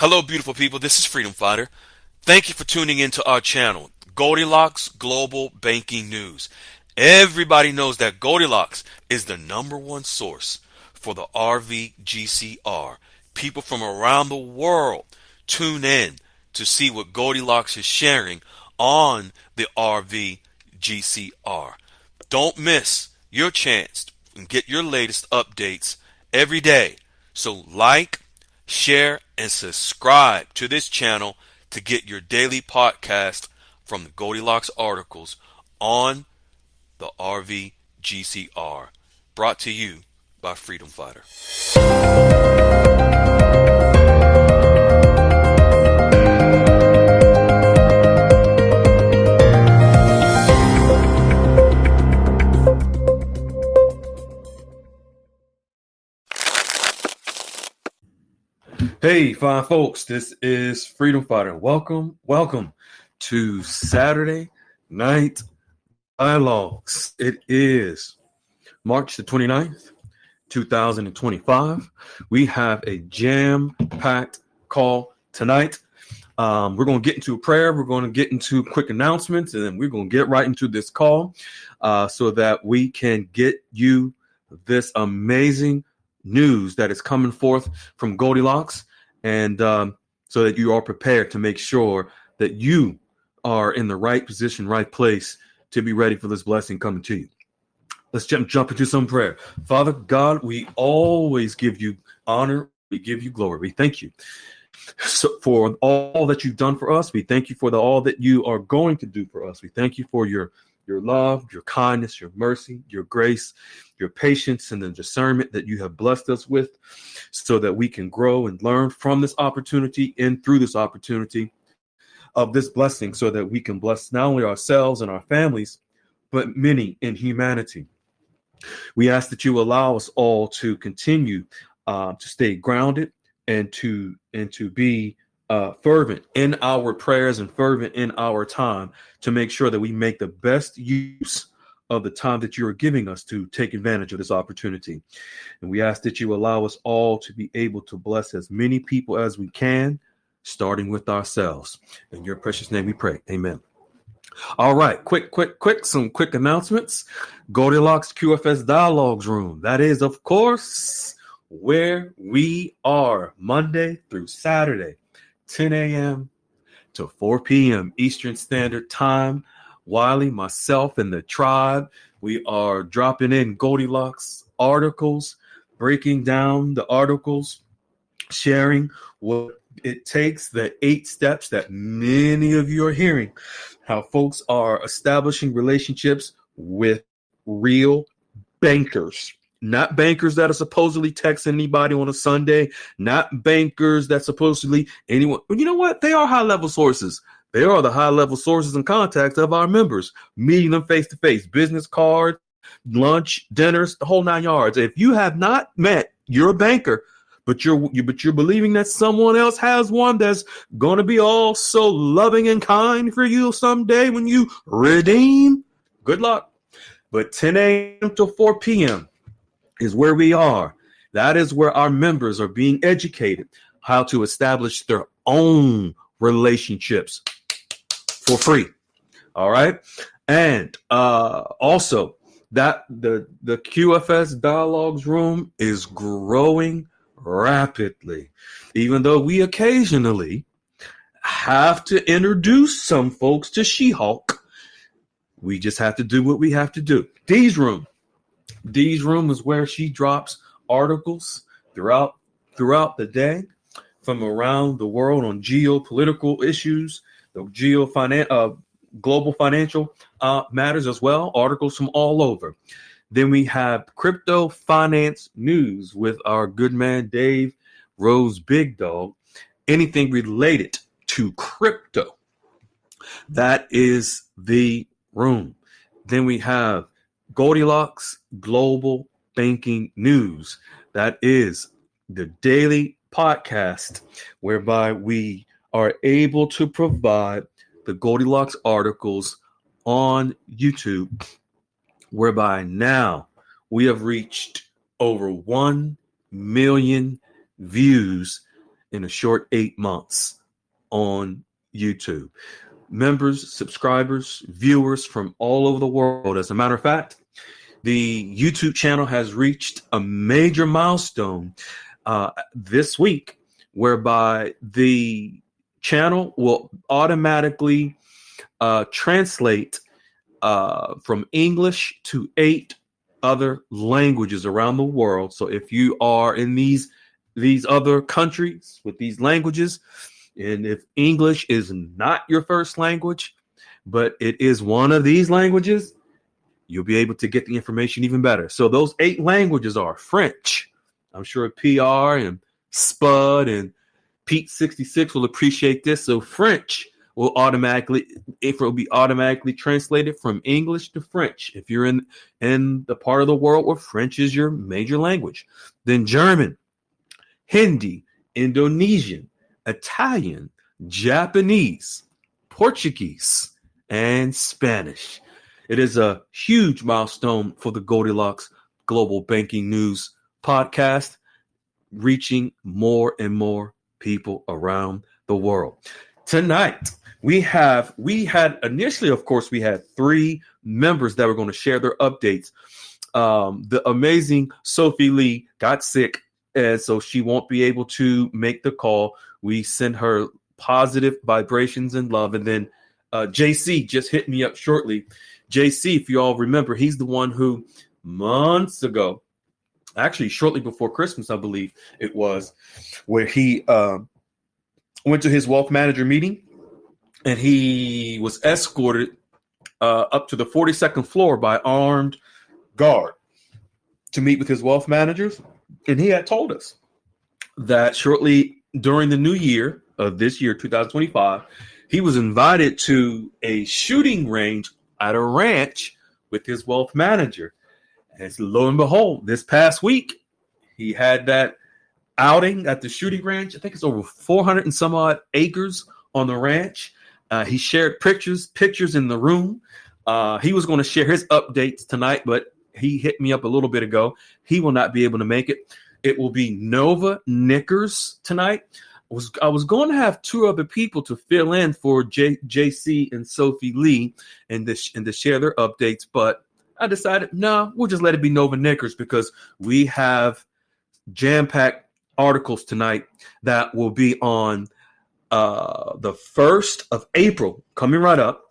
Hello, beautiful people. This is Freedom Fighter. Thank you for tuning into our channel, Goldilocks Global Banking News. Everybody knows that Goldilocks is the number one source for the RVGCR. People from around the world tune in to see what Goldilocks is sharing on the RVGCR. Don't miss your chance and get your latest updates every day. So like, share, and subscribe to this channel to get your daily podcast from the Goldilocks articles on the RVGCR. Brought to you by Freedom Fighter. Hey, fine folks, this is Freedom Fighter. Welcome to Saturday Night Dialogues. It is March the 29th, 2025. We have a jam-packed call tonight. We're going to get into a prayer. We're going to get into quick announcements, and then we're going to get right into this call so that we can get you this amazing news that is coming forth from Goldilocks, and so that you are prepared to make sure that you are in the right position, right place to be ready for this blessing coming to you. Let's jump into some prayer. Father God, we always give you honor. We give you glory. We thank you for all that you've done for us. We thank you for all that you are going to do for us. We thank you for your love, your kindness, your mercy, your grace, your patience, and the discernment that you have blessed us with so that we can grow and learn from this opportunity and through this opportunity of this blessing so that we can bless not only ourselves and our families, but many in humanity. We ask that you allow us all to continue to stay grounded and to be fervent in our prayers and fervent in our time to make sure that we make the best use of the time that you are giving us to take advantage of this opportunity. And we ask that you allow us all to be able to bless as many people as we can, starting with ourselves. In your precious name we pray. Amen. All right, some quick announcements. Goldilocks QFS Dialogues Room. That is, of course, where we are Monday through Saturday, 10 a.m. to 4 p.m. Eastern Standard Time. Wiley, myself, and the tribe, we are dropping in Goldilocks articles, breaking down the articles, sharing what it takes, the 8 steps that many of you are hearing, how folks are establishing relationships with real bankers. Not bankers that are supposedly texting anybody on a Sunday, not bankers that supposedly anyone. You know what? They are high-level sources. They are the high-level sources and contacts of our members, meeting them face-to-face, business cards, lunch, dinners, the whole 9 yards. If you have not met your banker, but you're believing that someone else has one that's going to be all so loving and kind for you someday when you redeem, good luck. But 10 a.m. to 4 p.m. is where we are. That is where our members are being educated how to establish their own relationships for free. All right. And also that the QFS Dialogues Room is growing rapidly, even though we occasionally have to introduce some folks to She-Hulk. We just have to do what we have to do. Dee's Room is where she drops articles throughout the day from around the world on geopolitical issues, the global financial matters as well, articles from all over. Then we have Crypto Finance News with our good man Dave Rose Big Dog. Anything related to crypto, that is the room. Then we have Goldilocks Global Banking News. That is the daily podcast whereby we are able to provide the Goldilocks articles on YouTube, whereby now we have reached over 1 million views in a short 8 months on YouTube. Members, subscribers, viewers from all over the world. As a matter of fact, the YouTube channel has reached a major milestone this week, whereby the channel will automatically translate from English to 8 other languages around the world. So if you are in these other countries with these languages, and if English is not your first language, but it is one of these languages, you'll be able to get the information even better. So those 8 languages are French. I'm sure PR and Spud and Pete66 will appreciate this. So French will be automatically translated from English to French if you're in the part of the world where French is your major language. Then German, Hindi, Indonesian, Italian, Japanese, Portuguese, and Spanish. It is a huge milestone for the Goldilocks Global Banking News podcast, reaching more and more people around the world. Tonight, we had initially, of course, we had 3 members that were going to share their updates. The amazing Sophie Lee got sick, and so she won't be able to make the call. We send her positive vibrations and love. And then JC just hit me up shortly. JC, if you all remember, he's the one who months ago, actually shortly before Christmas, I believe it was, where he went to his wealth manager meeting, and he was escorted up to the 42nd floor by armed guard to meet with his wealth managers. And he had told us that shortly during the new year of this year, 2025, he was invited to a shooting range at a ranch with his wealth manager. And lo and behold, this past week, he had that outing at the shooting range. I think it's over 400 and some odd acres on the ranch. He shared pictures in the room. He was going to share his updates tonight, but he hit me up a little bit ago. He will not be able to make it. It will be Nova Knickers tonight. I was going to have 2 other people to fill in for JC and Sophie Lee and to share their updates, but I decided, no, we'll just let it be Nova Knickers, because we have jam-packed articles tonight that will be on the 1st of April, coming right up,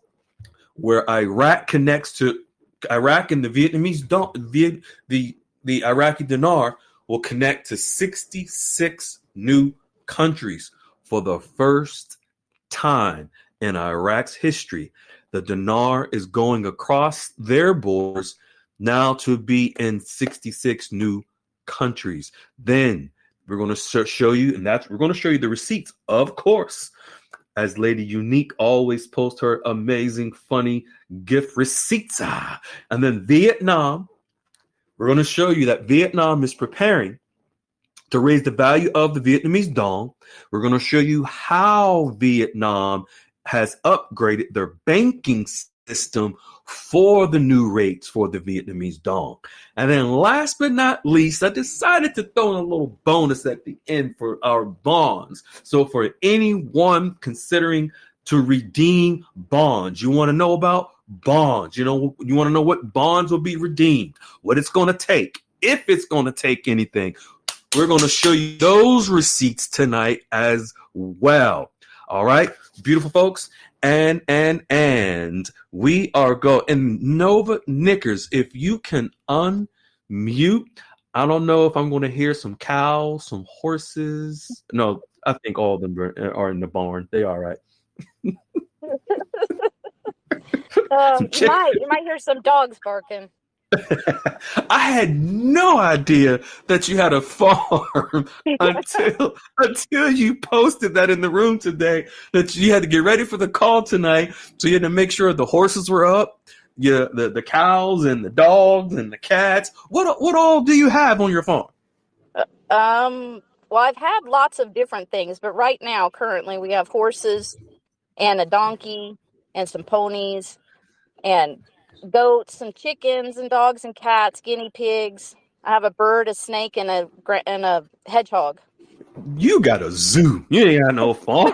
where Iraq connects to Iraq, and the Vietnamese the Iraqi dinar will connect to 66 new countries for the first time in Iraq's history. The dinar is going across their borders now to be in 66 new countries. Then we're going to show you, we're going to show you the receipts, of course, as Lady Unique always posts her amazing, funny gift receipts. And then Vietnam, we're going to show you that Vietnam is preparing to raise the value of the Vietnamese dong. We're going to show you how Vietnam has upgraded their banking system for the new rates for the Vietnamese dong. And then last but not least, I decided to throw in a little bonus at the end for our bonds. So for anyone considering to redeem bonds, you want to know about bonds, you want to know what bonds will be redeemed, what it's going to take, if it's going to take anything. We're going to show you those receipts tonight as well. All right, beautiful folks. And we are going. And Nova Knickers, if you can unmute, I don't know if I'm going to hear some cows, some horses. No, I think all of them are in the barn. They are, right? You might hear some dogs barking. I had no idea that you had a farm until you posted that in the room today, that you had to get ready for the call tonight. So you had to make sure the horses were up, the cows and the dogs and the cats. What all do you have on your farm? Well, I've had lots of different things, but right now, currently, we have horses and a donkey and some ponies and goats, some chickens and dogs and cats, guinea pigs. I have a bird, a snake, and a hedgehog. You got a zoo. You ain't got no farm.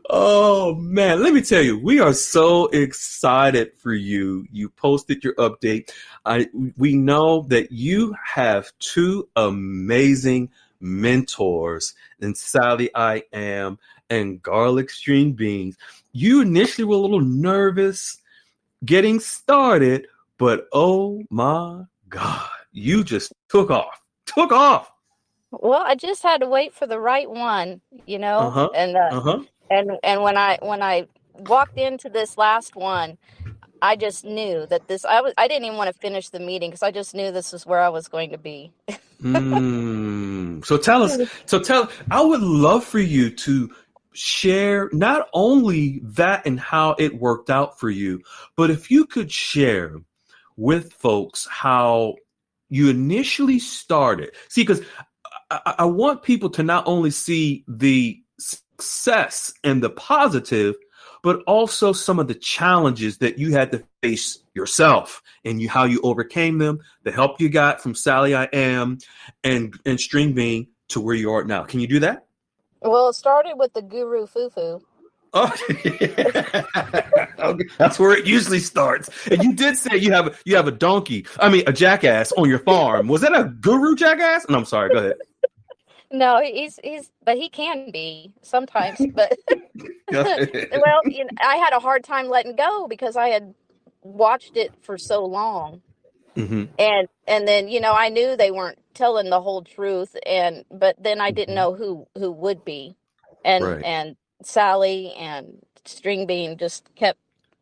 Oh man, let me tell you, we are so excited for you. You posted your update. We know that you have two amazing mentors in Sally I Am and Garlic String Beans. You initially were a little nervous getting started, but oh my God, you just took off. Took off. Well, I just had to wait for the right one, Uh-huh. and Uh-huh. when I walked into this last one, I just knew that I didn't even want to finish the meeting because I just knew this is where I was going to be. So tell us, I would love for you to share not only that and how it worked out for you, but if you could share with folks how you initially started. See, because I want people to not only see the success and the positive, but also some of the challenges that you had to face yourself and how you overcame them, the help you got from Sally I Am and String Bean to where you are now. Can you do that? Well, it started with the guru fufu. Oh, okay. That's where it usually starts. And you did say you have a donkey. I mean, a jackass on your farm. Was that a guru jackass? No, I'm sorry. Go ahead. No, but he can be sometimes. But Go ahead. well, I had a hard time letting go because I had watched it for so long, Mm-hmm. and then I knew they weren't telling the whole truth, but then I didn't Mm-hmm. know who would be, and Right. and Sally and String Bean just kept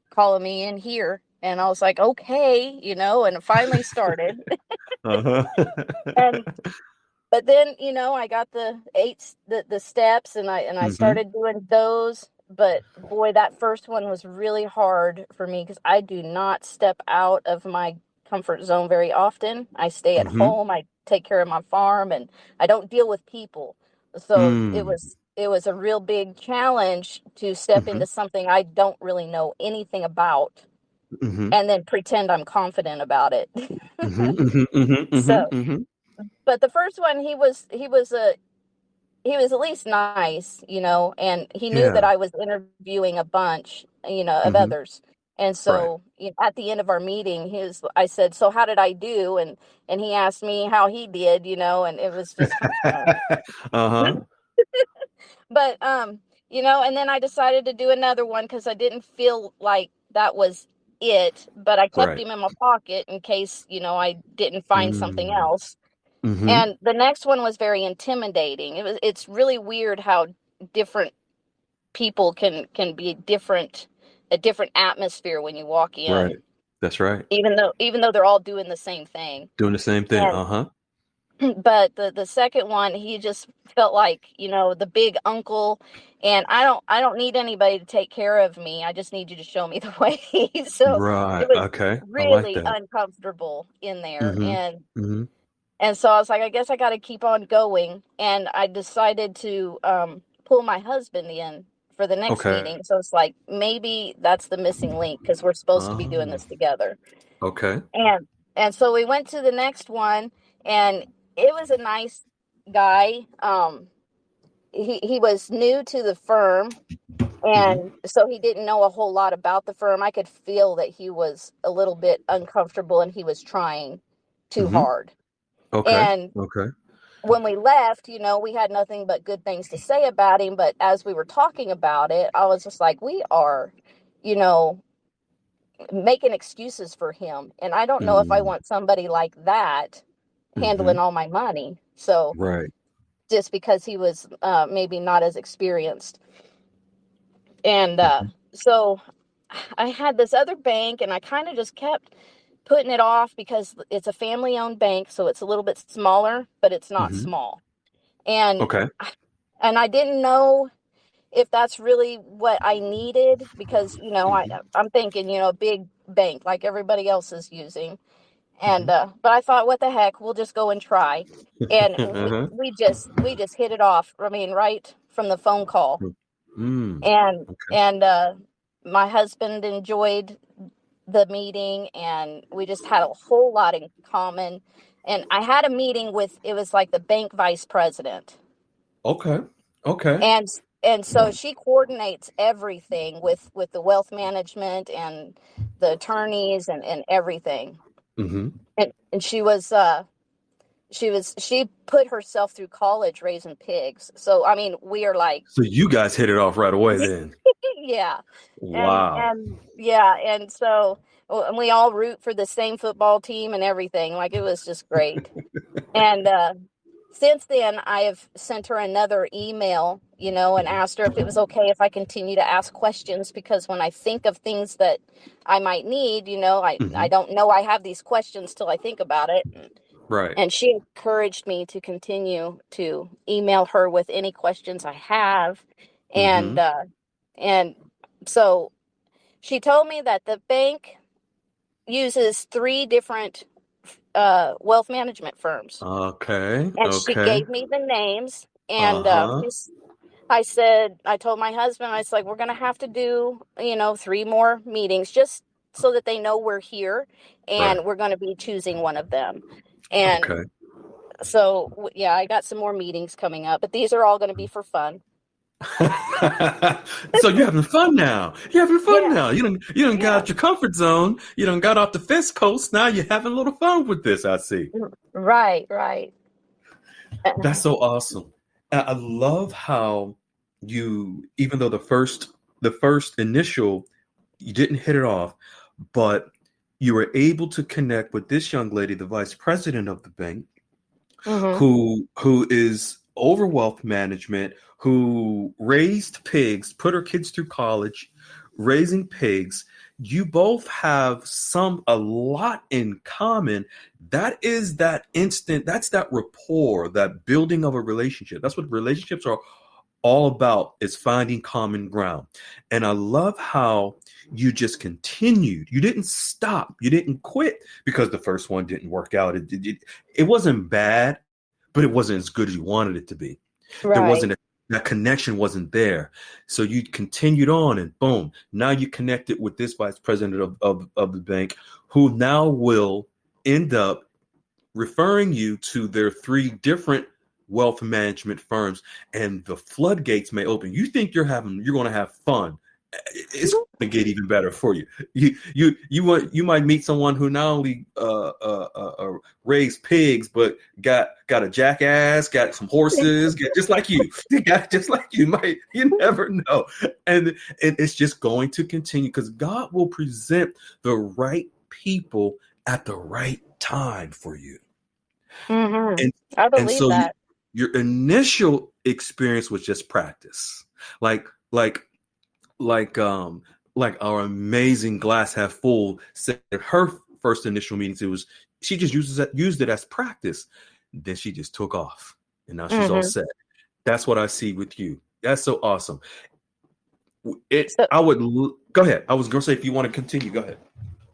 calling me in here, and I was like, okay, and it finally started. Uh-huh. And but then I got the steps, and I Mm-hmm. started doing those. But boy, that first one was really hard for me because I do not step out of my comfort zone very often. I stay at Mm-hmm. home, I take care of my farm, and I don't deal with people. So it Mm. was it was a real big challenge to step Mm-hmm. into something I don't really know anything about Mm-hmm. and then pretend I'm confident about it. Mm-hmm. Mm-hmm. So, Mm-hmm. Mm-hmm. but the first one, he was at least nice, and he knew that Yeah. I was interviewing a bunch, of Mm-hmm. others. And Right. so at the end of our meeting, I said, "So how did I do?" And he asked me how he did, and it was just kind of fun. Uh-huh. But and then I decided to do another one because I didn't feel like that was it, but I kept Right. him in my pocket in case, I didn't find something Mm. else. Mm-hmm. And the next one was very intimidating. It's really weird how different people can be a different atmosphere when you walk Right. in, That's right. even though they're all doing the same thing. Doing the same thing. And Uh-huh. but the second one, he just felt like, the big uncle, and I don't need anybody to take care of me. I just need you to show me the way. So Right. it was Okay. I like really that. uncomfortable in there. Mm-hmm. And Mm-hmm. And so I was like, I guess I got to keep on going. And I decided to pull my husband in for the next Okay. meeting. So it's like, maybe that's the missing link because we're supposed to be doing Oh, this together. okay. And so we went to the next one, and it was a nice guy. He was new to the firm, Mm-hmm. and so he didn't know a whole lot about the firm. I could feel that he was a little bit uncomfortable and he was trying too Mm-hmm. hard. Okay. And Okay. when we left, we had nothing but good things to say about him. But as we were talking about it, I was just like, we are, you know, making excuses for him. And I don't know if I Mm. want somebody like that Mm-hmm. handling all my money. So Right. just because he was maybe not as experienced. And Mm-hmm. so I had this other bank, and I kind of just kept putting it off because it's a family owned bank. So it's a little bit smaller, but it's not Mm-hmm. small. And Okay. I didn't know if that's really what I needed because Mm-hmm. I'm thinking a big bank like everybody else is using, and Mm-hmm. but I thought, what the heck, we'll just go and try. And we, Uh-huh. we just we just hit it off. I mean, right from the phone call. Mm. And my husband enjoyed the meeting, and we just had a whole lot in common. And I had a meeting with, it was like the bank vice president. Okay. Okay. And so she coordinates everything with the wealth management and the attorneys and everything. Mm-hmm. And she put herself through college raising pigs. So I mean, we are like, So you guys hit it off right away then. yeah. Wow. And yeah, and so and we all root for the same football team and everything. Like, it was just great. And since then, I have sent her another email, and asked her if it was okay if I continue to ask questions, because when I think of things that I might need, I Mm-hmm. don't know I have these questions till I think about it. Right. And she encouraged me to continue to email her with any questions I have. Mm-hmm. And so she told me that the bank uses 3 different wealth management firms. Okay. And she Okay. gave me the names. And Uh-huh. I told my husband, I was like, we're going to have to do, 3 more meetings just so that they know we're here, Right. and we're going to be choosing one of them. And Okay. so, yeah, I got some more meetings coming up, but these are all going to be for fun. So you're having fun now. You're having fun Yeah, now. You done got yeah, out your comfort zone. You done got off the fence coast. Now you're having a little fun with this, I see. right, right. That's so awesome. I love how you, even though the first initial, you didn't hit it off, but you were able to connect with this young lady, the vice president of the bank, Hmm. who is over wealth management, who raised pigs, put her kids through college, raising pigs. You both have a lot in common. That is that instant, that's that rapport, that building of a relationship. That's what relationships are all about, is finding common ground. And I love how you just continued. You didn't stop. You didn't quit because the first one didn't work out. It wasn't bad, but it wasn't as good as you wanted it to be. There Right. wasn't that connection wasn't there. So you continued on, and boom, now you connected with this vice president of the bank, who now will end up referring you to their 3 different wealth management firms, and the floodgates may open. You think you're going to have fun. It's going to get even better for you. You might meet someone who not only raised pigs, but got a jackass, got some horses, got just like you. Got just like you. You never know, and it's just going to continue, because God will present the right people at the right time for you. Hmm. And I and believe so that. your initial experience was just practice, like like like um like our amazing glass half full said. Her first initial meetings, it was, she just used it as practice. Then she just took off, and now she's all Hmm. set. That's what I see with you. That's so awesome. It So, I would Go ahead. I was gonna say, if you want to continue, go ahead.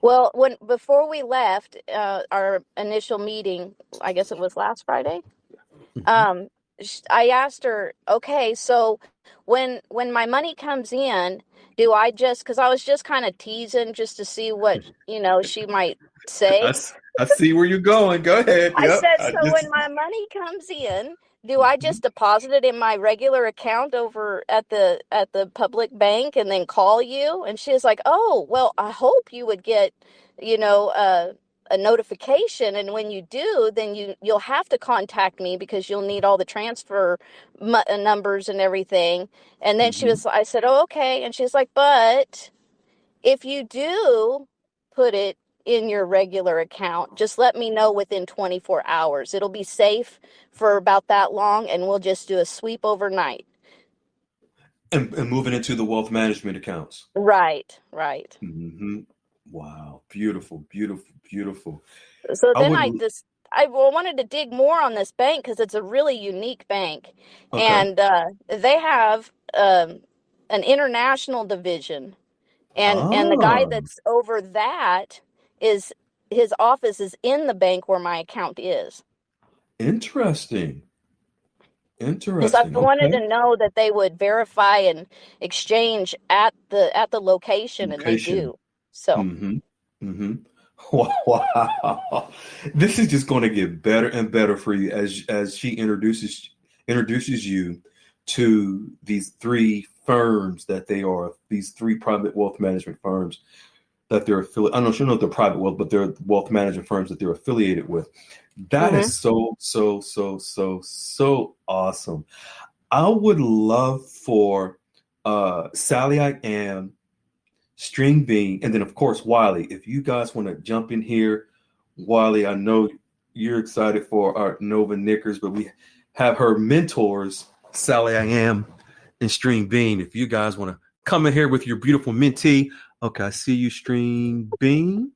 well, before we left, our initial meeting, I guess it was last Friday. Mhm. um I asked her, okay, so when my money comes in, do I just, because I was just kind of teasing just to see what she might I, say. s- I see where you're going. Go ahead. I Yep. said, I so just when my money comes in, do I just deposit it in my regular account over at the public bank and then call you? And she was like, oh, well, I hope you would get, you know, uh, a notification, and when you do, then you'll have to contact me because you'll need all the transfer numbers and everything. And then Mhm. I said, oh, okay. And she's like, but if you do put it in your regular account, just let me know within 24 hours. It'll be safe for about that long, and we'll just do a sweep overnight. And moving into the wealth management accounts. Right, right. Hmm. Wow. Beautiful, beautiful, beautiful. So I then would, I wanted to dig more on this bank because it's a really unique bank, okay. and they have an international division, and the guy Ah, that's over that is his office is in the bank where my account is. interesting. Because I Interesting. wanted Okay. to know that they would verify and exchange at the location, and they Location. do. So, Mm-hmm. Mm-hmm. Wow. This is just going to get better and better for you as she introduces you to these three firms that they are, these three private wealth management firms that they're affiliated. I don't know if you know if they're private wealth, but they're wealth management firms that they're affiliated with. That Mm-hmm. is so awesome. I would love for Sally I Am, String Bean, and then of course Wiley. If you guys want to jump in here, Wiley, I know you're excited for our Nova Knickers, but we have her mentors, Sally I Am and String Bean. If you guys want to come in here with your beautiful mentee, okay, I see you, String Bean.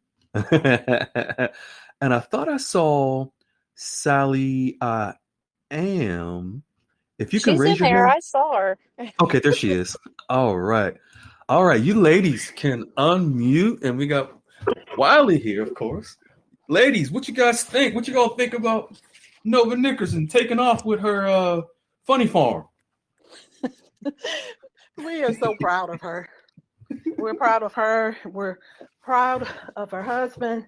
And I thought I saw Sally I Am. If you can She's in raise your there. hand. I saw her. Okay, there she is. All right. All right. You ladies can unmute. And we got Wiley here, of course. Ladies, what you guys think? What you all think about Nova Knickers and taking off with her funny farm? We are so proud of her. We're proud of her. We're proud of her husband.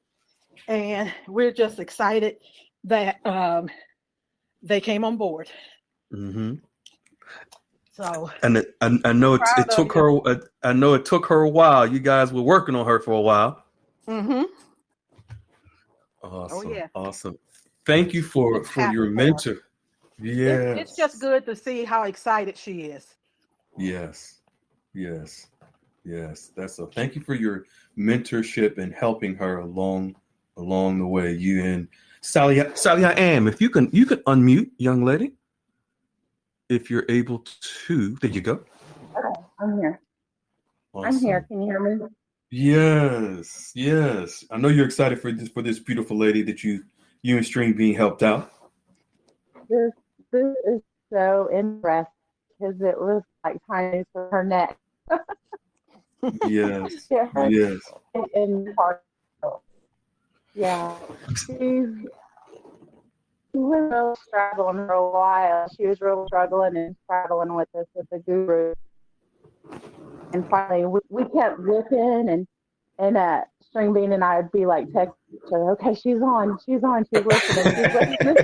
And we're just excited that they came on board. Mm-hmm. So, And I know it proud of took you. her. I know it took her a while. You guys were working on her for a while. Mm-hmm. Oh, Awesome, yeah. awesome. Thank you We're just for your happy for her. mentor. It's Yes, just good to see how excited she is. yes, yes, yes. That's so. Thank you for your mentorship and helping her along the way. You and Sally, I am. If you can unmute, young lady, if you're able to. There you go. Okay, I'm here. I'm here. Awesome. Can you hear me? Yes, yes. I know you're excited for this beautiful lady that you and String Bean helped out. This this is so interesting because it was like tiny for her neck. Yes, It hurts yes. in the heart. Yeah, she was really struggling for a while. She was really struggling and struggling with this with the guru. And finally, we kept ripping and String Bean and I would be like texting each other. Okay, she's on, she's listening, she's listening.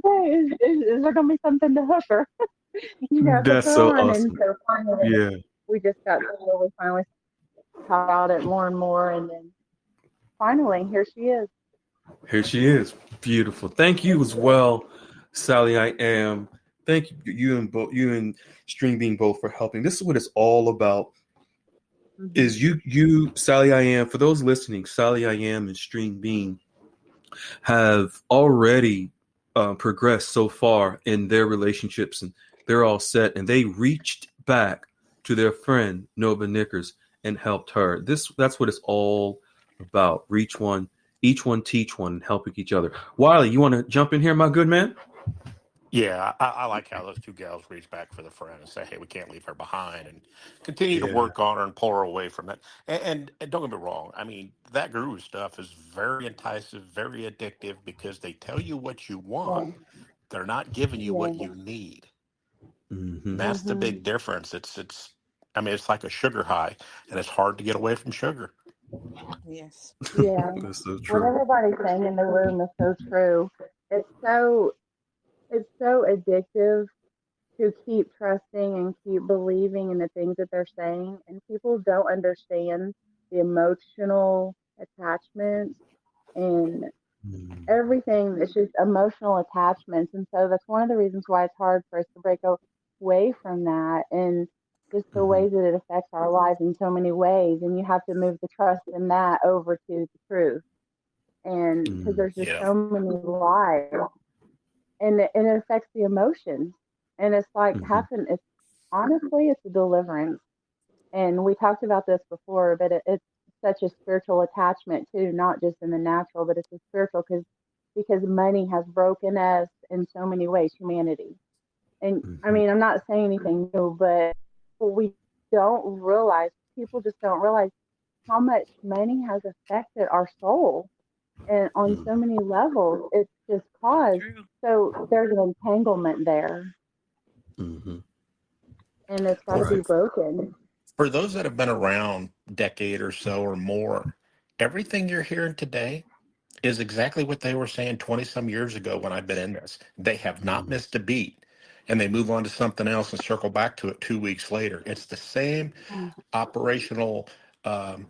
Okay, is there gonna be something to hook her? Hook That's her so on. And awesome. so finally, Yeah. we just got to we finally talked about it more and more, and then finally, here she is. Here she is. Beautiful. Thank you as well, Sally. I am. Thank you, you and String Bean both for helping. This is what it's all about. Mm-hmm. Is you, Sally. I am. For those listening, Sally. I am and String Bean have already progressed so far in their relationships, and they're all set. And they reached back to their friend Nova Knickers and helped her. That's what it's all about. Each one teach one, and helping each other. Wiley, you want to jump in here, my good man? Yeah, I like how those two gals reach back for the friend and say, "Hey, we can't leave her behind," and continue to Yeah. work on her and pull her away from it. And don't get me wrong, I mean that guru stuff is very enticing, very addictive because they tell you what you want, Yeah. they're not giving you what Yeah. you need. Mm-hmm. And that's the Mm-hmm. big difference. It's I mean it's like a sugar high, and it's hard to get away from sugar. Yes. Yeah. That's so What true. everybody's saying in the room is so true. It's so addictive to keep trusting and keep believing in the things that they're saying, and people don't understand the emotional attachments and Mm-hmm. everything. It's just emotional attachments, and so that's one of the reasons why it's hard for us to break away from that, and just the Mm-hmm. ways that it affects our lives in so many ways. And you have to move the trust in that over to the truth, and because there's just Yeah. so many lies, and it affects the emotions, and it's like Mm-hmm. having it's honestly it's a deliverance. And we talked about this before, but it's such a spiritual attachment too, not just in the natural, but it's a spiritual because money has broken us in so many ways, humanity. And I Mm-hmm. mean, I'm not saying anything new, but we don't realize, people just don't realize how much money has affected our soul and on so many levels. It's just caused, True. so there's an entanglement there, Mm-hmm. and it's got to be Right. broken. For those that have been around a decade or so or more, everything you're hearing today is exactly what they were saying 20 some years ago when I've been in this. They have not Mm-hmm. missed a beat, and they move on to something else and circle back to it 2 weeks later. It's the same operational um,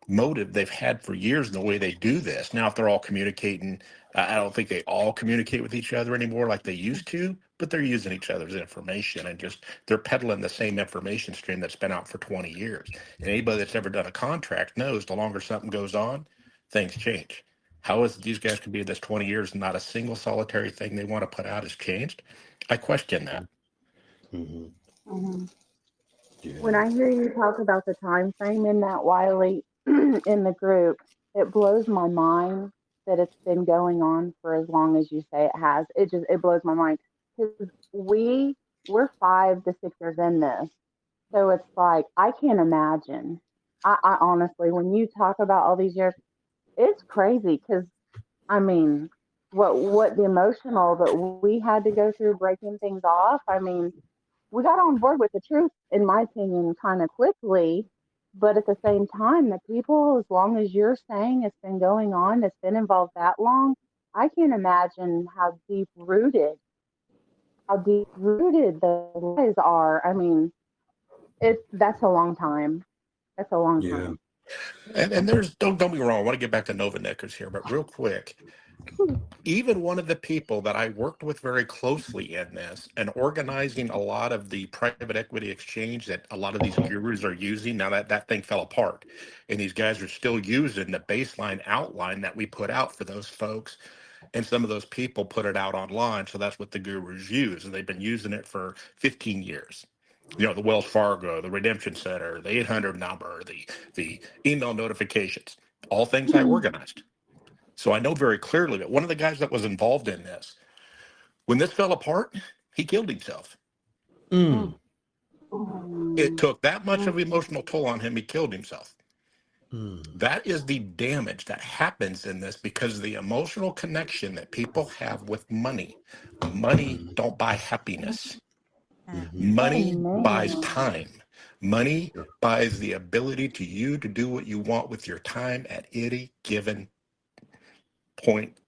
motive they've had for years in the way they do this. Now, if they're all communicating, I don't think they all communicate with each other anymore like they used to, but they're using each other's information and just they're peddling the same information stream that's been out for 20 years. And anybody that's ever done a contract knows the longer something goes on, things change. How is it these guys can be in this 20 years and not a single solitary thing they want to put out has changed? I question that. Mm-hmm. Mhm. When Yeah. I hear you talk about the time frame in that Wiley in the group, it blows my mind that it's been going on for as long as you say it has. It blows my mind because we're 5 to 6 years in this, so it's like I can't imagine. I honestly, when you talk about all these years, it's crazy because I mean, what the emotional that we had to go through breaking things off. I mean, we got on board with the truth, in my opinion, kind of quickly. But at the same time, the people, as long as you're saying it's been going on, it's been involved that long, I can't imagine how deep rooted the lies are. I mean, that's a long time. That's a long Yeah. time. And there's don't get me wrong, I want to get back to Nova Knickers here, but real quick, even one of the people that I worked with very closely in this and organizing a lot of the private equity exchange that a lot of these gurus are using, now that that thing fell apart and these guys are still using the baseline outline that we put out for those folks, and some of those people put it out online, so that's what the gurus use, and they've been using it for 15 years. You know, the Wells Fargo, the Redemption Center, the 800 number, the email notifications, all things I organized. So I know very clearly that one of the guys that was involved in this, when this fell apart, he killed himself. Mm. It Mm, took that much of mm, an emotional toll on him, he killed himself. Mm. That is the damage that happens in this because of the emotional connection that people have with money. Money Mm. don't buy happiness. Mm-hmm. Money buys amen. time. Money Yeah. buys the ability to you to do what you want with your time at any given point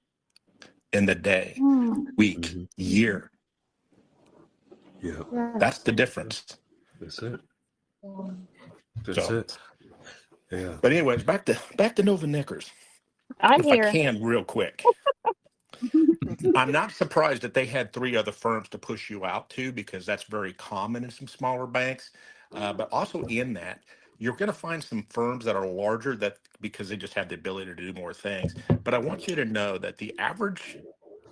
in the day, Mm, week, Mm-hmm. year. Yeah. yes. That's the difference. That's it. That's So, it. Yeah. but anyways, back to Nova Knickers. I'm If I here. can, real quick, I'm not surprised that they had three other firms to push you out to because that's very common in some smaller banks. But also in that, you're going to find some firms that are larger that because they just have the ability to do more things. But I want you to know that the average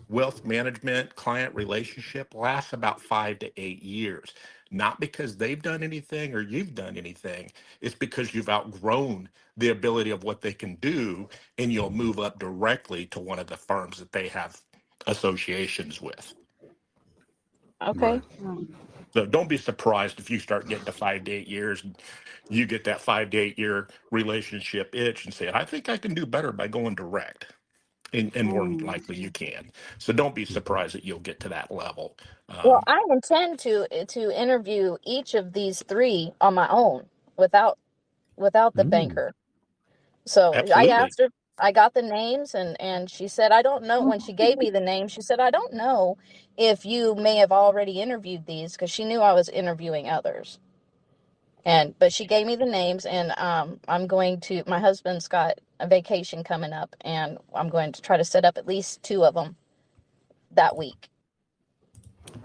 wealth management client relationship lasts about 5 to 8 years. Not because they've done anything or you've done anything. It's because you've outgrown the ability of what they can do, and you'll move up directly to one of the firms that they have associations with. Okay. Right. Mm, So don't be surprised if you start getting to 5 to 8 years and you get that 5 to 8 year relationship itch and say, I think I can do better by going direct. And more than mm, likely you can. So don't be surprised that you'll get to that level. Well, Um, I intend to interview each of these three on my own without the Mm. banker. So I absolutely. asked her, I got the names, and she said, I don't know. When she mm, gave me the name, she said, I don't know if you may have already interviewed these because she knew I was interviewing others. But she gave me the names, and I'm going to, my husband's got a vacation coming up, and I'm going to try to set up at least two of them that week.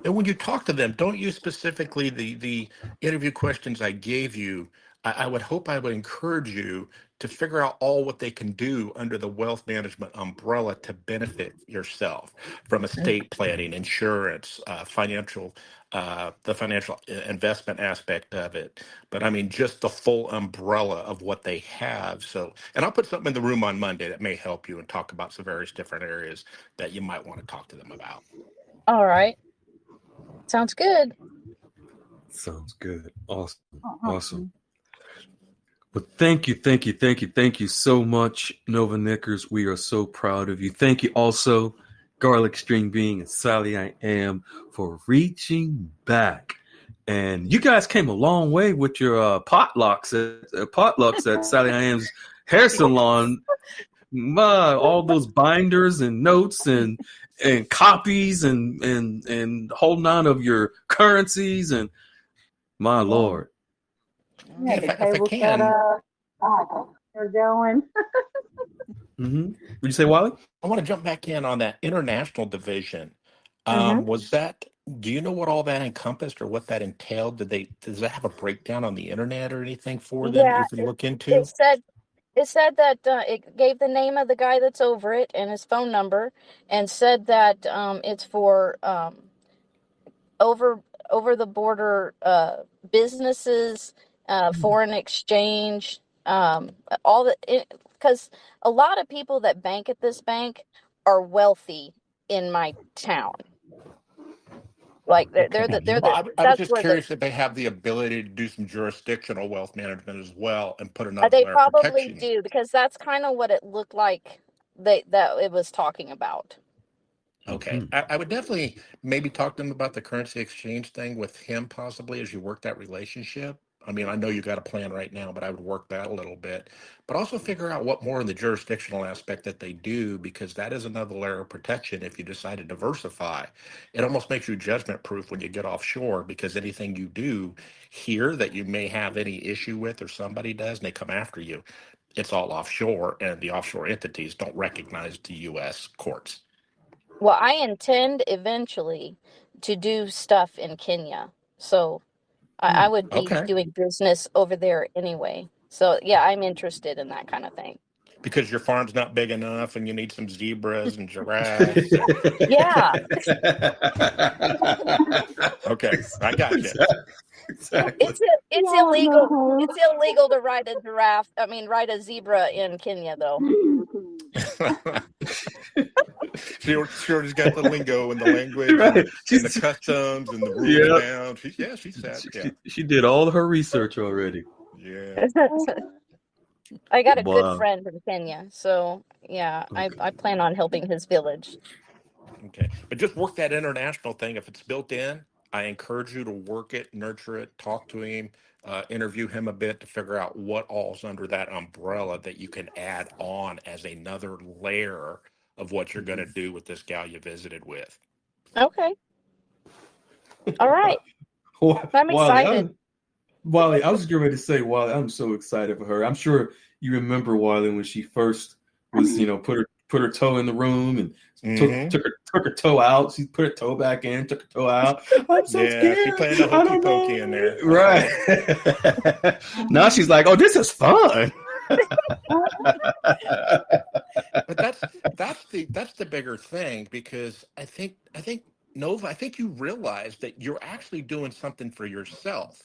And when you talk to them, don't use specifically the interview questions I gave you. I would hope I would encourage you to figure out all what they can do under the wealth management umbrella to benefit yourself from estate planning, insurance, the financial investment aspect of it. But I mean, just the full umbrella of what they have. So, and I'll put something in the room on Monday that may help you and talk about some various different areas that you might want to talk to them about. All right. Sounds good. Sounds good. Awesome. Awesome. awesome. Well, thank you, thank you, thank you, thank you so much, Nova Knickers. We are so proud of you. Thank you also, Garlic String Bean and Sally I Am, for reaching back And you guys came a long way with your potlucks at Sally Ann's hair salon. All those binders and notes and copies and holding on of your currencies and my Yeah. lord. We Yeah, had the if I table set can, up. We're going. Would you say, Wally? I want to jump back in on that international division. Mm-hmm. Was that, do you know what all that encompassed or what that entailed? Does that have a breakdown on the internet or anything for them that Yeah, you can look it into? said that it gave the name of the guy that's over it and his phone number, and said that it's for over over the border businesses, foreign exchange, all the because a lot of people that bank at this bank are wealthy in my town. Like Okay. Well, I was that's just where the curious if they have the ability to do some jurisdictional wealth management as well and put another they layer of probably protection. do, because that's kind of what it looked like that it was talking about. Okay. I would definitely maybe talk to them about the currency exchange thing with him possibly as you work that relationship. I mean, I know you got a plan right now, but I would work that a little bit. But also figure out what more in the jurisdictional aspect that they do, because that is another layer of protection if you decide to diversify. It almost makes you judgment proof when you get offshore, because anything you do here that you may have any issue with or somebody does and they come after you, it's all offshore and the offshore entities don't recognize the US courts. Well, I intend eventually to do stuff in Kenya, so I would be Okay. doing business over there anyway. So yeah, I'm interested in that kind of thing. Because your farm's not big enough and you need some zebras and giraffes and Yeah, okay, I got you. Exactly. it's Yeah, illegal. no. It's illegal to ride a giraffe. I mean, ride a zebra in Kenya, though. She already got the lingo and the language Right. and the customs and the rules Yeah. down. She said, yeah. She did all her research already. Yeah. I got a good Wow. friend in Kenya, so yeah, I plan on helping his village. Okay. But just work that international thing. If it's built in, I encourage you to work it, nurture it, talk to him, interview him a bit to figure out what all's under that umbrella that you can add on as another layer of what you're going to do with this gal you visited with. Okay, all right. I'm Wally, excited. Wally, I was getting ready to say, Wally, I'm so excited for her. I'm sure you remember Wally when she first was, put her toe in the room and Mm-hmm. took her toe out. She put her toe back in, took her toe out. I'm so Yeah, she scared. playing the I hokey don't pokey in there. know. Right. Now she's like, oh, this is fun. But that's the bigger thing, because I think Nova, I think you realize that you're actually doing something for yourself.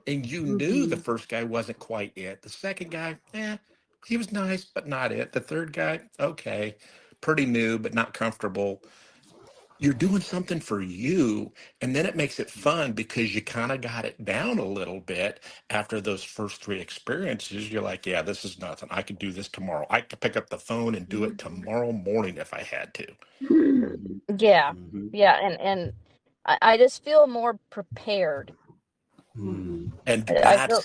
And you knew the Mm-hmm. first guy wasn't quite it. The second guy, he was nice, but not it. The third guy, okay, pretty new, but not comfortable. You're doing something for you, and then it makes it fun because you kind of got it down a little bit after those first three experiences. You're like, yeah, this is nothing. I could do this tomorrow. I could pick up the phone and do it tomorrow morning if I had to. Mhm, Yeah, mhm, yeah, and I just feel more prepared. mhm, And I feel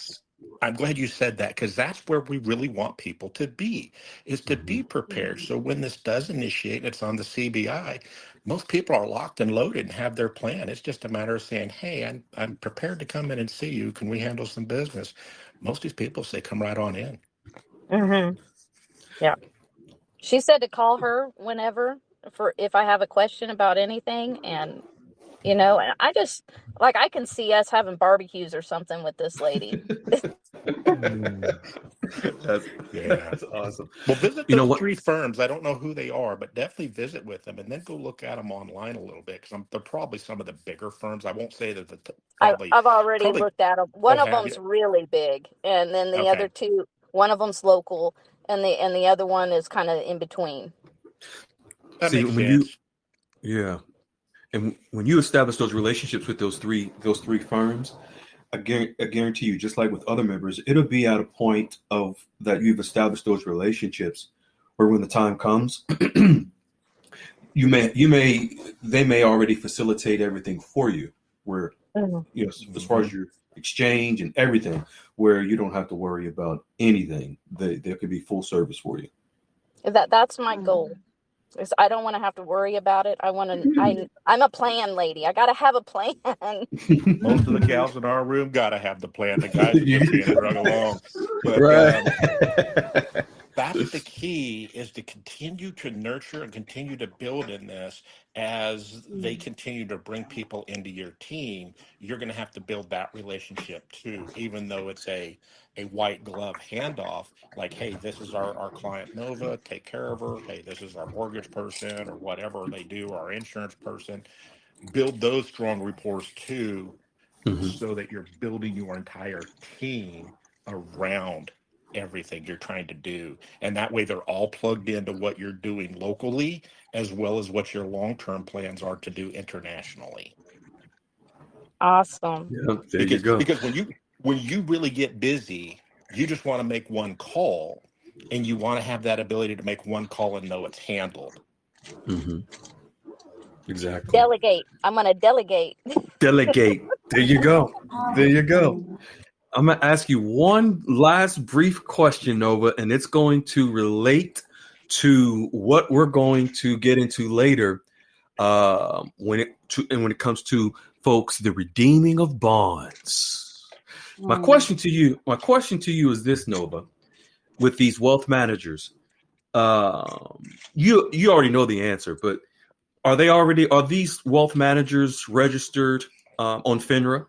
I'm glad you said that, because that's where we really want people to be, is to be mhm. prepared. So when this does initiate and it's on the CBI, most people are locked and loaded and have their plan. It's just a matter of saying, hey, I'm prepared to come in and see you. Can we handle some business? Most of these people say, come right on in. hmm yeah. She said to call her whenever for if I have a question about anything, and and I just like I can see us having barbecues or something with this lady. Mm. That's Yeah. that's awesome. Well, visit You know those what? three firms. I don't know who they are, but definitely visit with them and then go look at them online a little bit, because they're probably some of the bigger firms. I won't say that probably, I've already probably, looked at them. oh, One of have them's you? really big, and then the other Okay. two, one of them's local, and the other one is kind of in between. That See, makes when you sense. yeah, and when you establish those relationships with those three firms, I guarantee you, just like with other members, it'll be at a point of that you've established those relationships, where when the time comes, you may they may already facilitate everything for you, where Mhm. Yes, as far as your exchange and everything, where you don't have to worry about anything. There could be full service for you. That's my goal. Is I don't want to have to worry about it. I'm a plan lady. I got to have a plan. Most of the gals in our room gotta have the plan. The guys are just being drug along. But Right. that's the key, is to continue to nurture and continue to build in this. As they continue to bring people into your team, you're going to have to build that relationship too, even though it's a white glove handoff. Like, hey, this is our client Nova, take care of her. Hey, this is our mortgage person or whatever they do, our insurance person. Build those strong reports too, Mhm. so that you're building your entire team around everything you're trying to do. And that way they're all plugged into what you're doing locally, as well as what your long-term plans are to do internationally. Awesome. Yeah, there you Because go. because when you really get busy, you just want to make one call, and you want to have that ability to make one call and know it's handled. Hmm. Exactly. Delegate. I'm going to delegate. Delegate. There you go. There you go. I'm going to ask you one last brief question, Nova, and it's going to relate to what we're going to get into later when it comes to folks, the redeeming of bonds. My question to you is this, Nova, with these wealth managers. You already know the answer, but are these wealth managers registered on FINRA?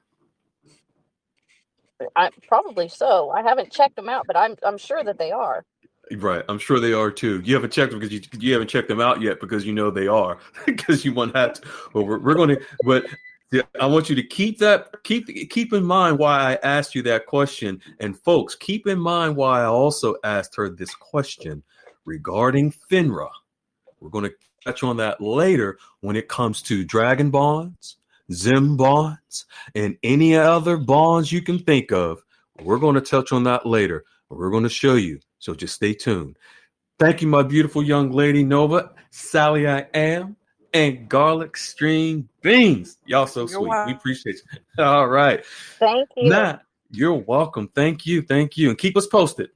Probably so. I haven't checked them out, but I'm sure that they are. Right, I'm sure they are too. You haven't checked them because you haven't checked them out yet because you know they are because you won't have to. Well, we're going to, but yeah, I want you to keep in mind why I asked you that question, and folks, keep in mind why I also asked her this question regarding FINRA. We're going to touch on that later when it comes to Dragon bonds, Zim bonds, and any other bonds you can think of. We're going to touch on that later. We're going to show you. So just stay tuned. Thank you, my beautiful young lady, Nova, Sally I am, and Garlic String Beans. Y'all so sweet. We appreciate you. All right. Thank you. Now, you're welcome. Thank you. Thank you. And keep us posted.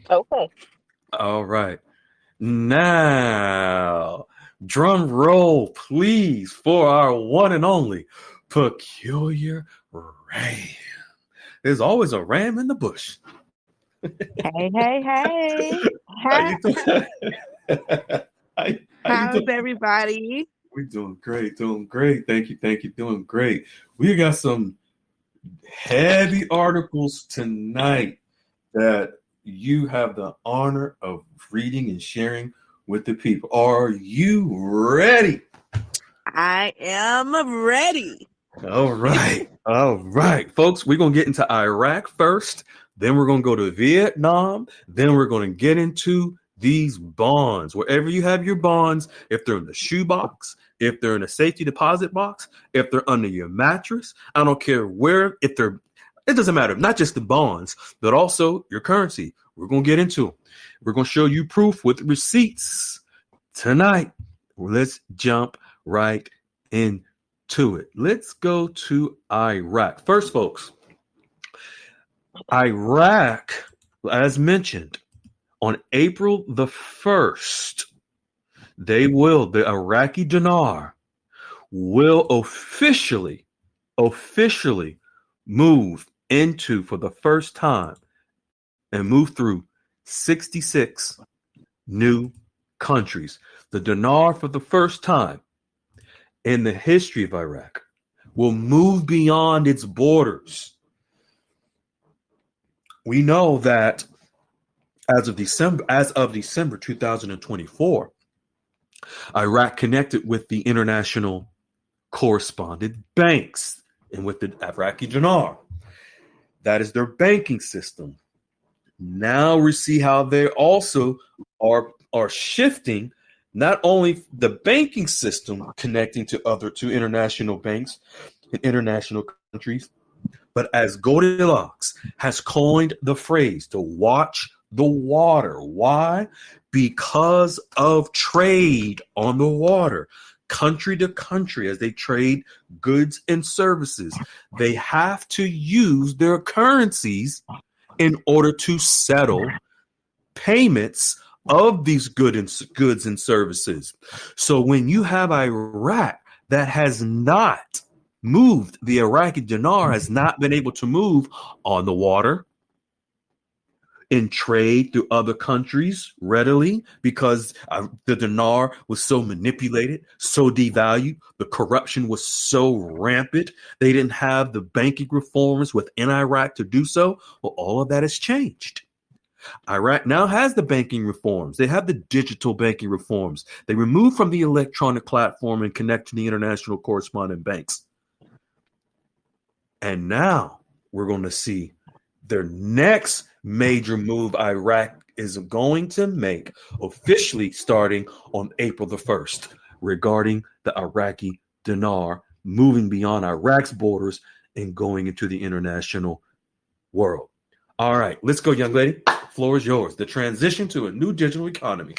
Okay. All right. Now, drum roll, please, for our one and only Peculiar Ram. There's always a ram in the bush. Hey. How you doing? How you How's doing? everybody? We're doing great. Thank you. Doing great. We got some heavy articles tonight that you have the honor of reading and sharing with the people. Are you ready? I am ready. All right, folks. We're going to get into Iraq first. Then we're going to go to Vietnam. Then we're going to get into these bonds. Wherever you have your bonds, if they're in the shoebox, if they're in a safety deposit box, if they're under your mattress, I don't care where, it doesn't matter. Not just the bonds, but also your currency. We're going to get into them. We're going to show you proof with receipts tonight. Let's jump right into it. Let's go to Iraq. First, folks, Iraq, as mentioned, on April the 1st, the Iraqi dinar will officially move into, for the first time, and move through 66 new countries. The dinar, for the first time in the history of Iraq, will move beyond its borders. We know that as of December 2024, Iraq connected with the international correspondent banks and with the Iraqi dinar. That is their banking system. Now we see how they also are shifting not only the banking system connecting to international banks in international countries, but as Goldilocks has coined the phrase to watch the water. Why? Because of trade on the water. country to country, as they trade goods and services, they have to use their currencies in order to settle payments of these goods and services. So when you have Iraq that has not moved, the Iraqi dinar has not been able to move on the water, in trade through other countries readily, because the dinar was so manipulated, so devalued, the corruption was so rampant, they didn't have the banking reforms within Iraq to do so. Well, all of that has changed. Iraq now has the banking reforms. They have the digital banking reforms. They remove from the electronic platform and connect to the international correspondent banks. And now we're going to see their next major move Iraq is going to make, officially starting on April the 1st, regarding the Iraqi dinar moving beyond Iraq's borders and going into the international world. All right, let's go, young lady. Floor is yours. The transition to a new digital economy.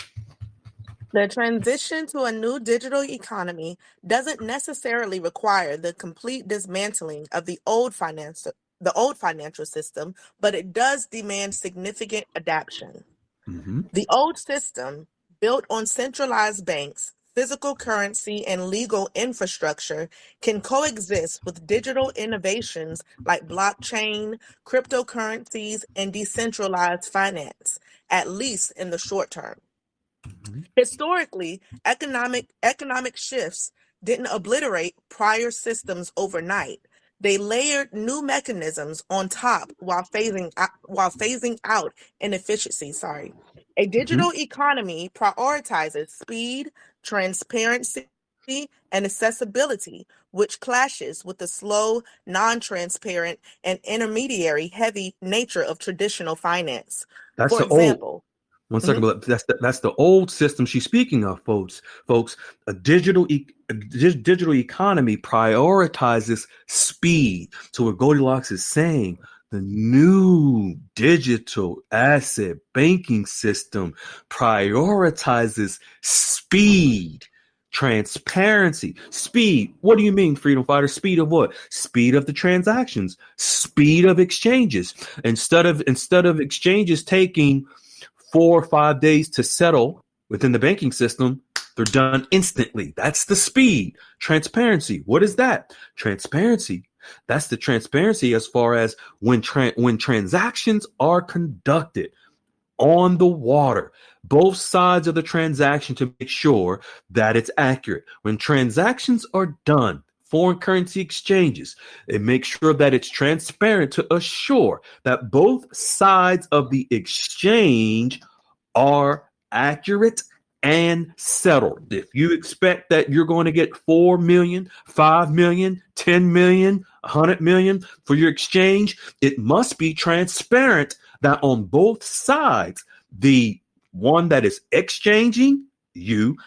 The transition to a new digital economy doesn't necessarily require the complete dismantling of the old financial system, but it does demand significant adaptation. Mm-hmm. The old system, built on centralized banks, physical currency, and legal infrastructure, can coexist with digital innovations like blockchain, cryptocurrencies, and decentralized finance, at least in the short term. Mm-hmm. Historically, economic shifts didn't obliterate prior systems overnight. They layered new mechanisms on top while phasing out inefficiency. A digital economy prioritizes speed, transparency, and accessibility, which clashes with the slow, non-transparent, and intermediary-heavy nature of traditional finance. That's For the old. example, One second, but that's the old system she's speaking of, folks. A digital economy prioritizes speed. So what Goldilocks is saying, the new digital asset banking system prioritizes speed, transparency, speed. What do you mean, freedom fighter? Speed of what? Speed of the transactions, speed of exchanges. Instead of exchanges taking 4 or 5 days to settle within the banking system, they're done instantly. That's the speed. Transparency. What is that? Transparency. That's the transparency as far as when transactions are conducted on the water, both sides of the transaction, to make sure that it's accurate. When transactions are done, foreign currency exchanges, it makes sure that it's transparent to assure that both sides of the exchange are accurate and settled. If you expect that you're going to get 4 million, 5 million, 10 million, 100 million for your exchange, it must be transparent that on both sides, the one that is exchanging you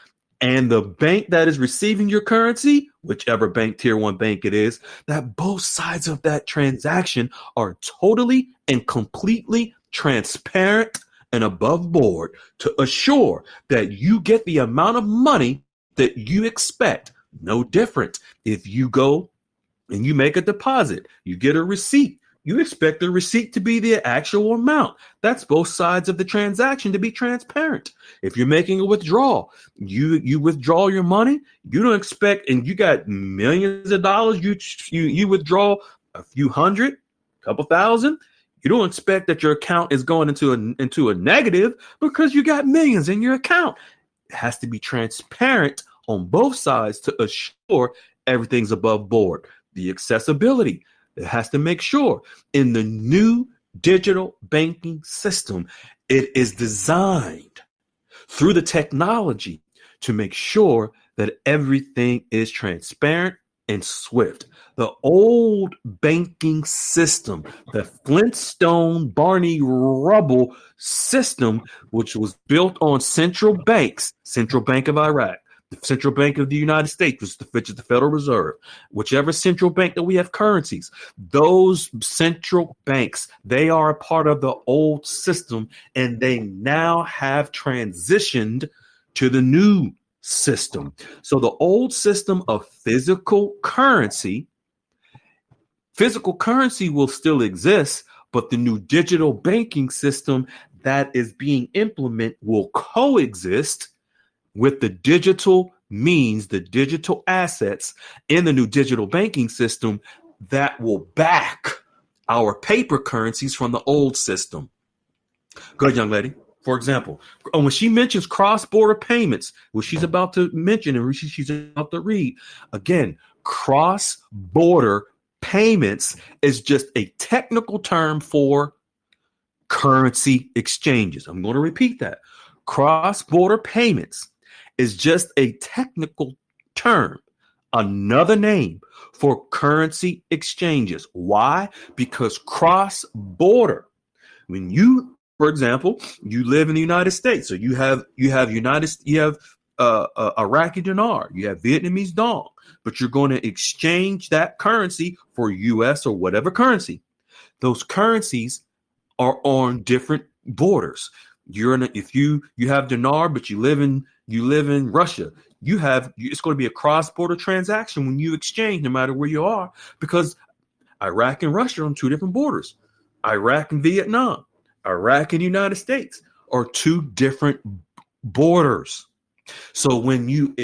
and the bank that is receiving your currency, whichever bank, tier 1 bank it is, that both sides of that transaction are totally and completely transparent and above board to assure that you get the amount of money that you expect. No different. If you go and you make a deposit, you get a receipt. You expect the receipt to be the actual amount. That's both sides of the transaction to be transparent. If you're making a withdrawal, you withdraw your money. You don't expect, and you got millions of dollars. You withdraw a few hundred, a couple thousand. You don't expect that your account is going into a negative because you got millions in your account. It has to be transparent on both sides to assure everything's above board. The accessibility. It has to make sure in the new digital banking system, it is designed through the technology to make sure that everything is transparent and swift. The old banking system, the Flintstone Barney Rubble system, which was built on central banks, Central Bank of Iraq, the Central Bank of the United States, which is the Federal Reserve, whichever central bank that we have currencies, those central banks, they are a part of the old system, and they now have transitioned to the new system. So the old system of physical currency will still exist, but the new digital banking system that is being implemented will coexist with the digital means, the digital assets in the new digital banking system that will back our paper currencies from the old system. Good, young lady. For example, when she mentions cross-border payments, what she's about to mention and she's about to read, again, cross-border payments is just a technical term for currency exchanges. I'm going to repeat that. Cross-border payments is just a technical term, another name for currency exchanges. Why? Because cross-border, when you, for example, you live in the United States, so you have Iraqi dinar, you have Vietnamese dong, but you're going to exchange that currency for U.S. or whatever currency. Those currencies are on different borders. If you have dinar, but you live in Russia, it's going to be a cross-border transaction when you exchange, no matter where you are, because Iraq and Russia are on two different borders. Iraq and Vietnam, Iraq and the United States are two different borders. So when you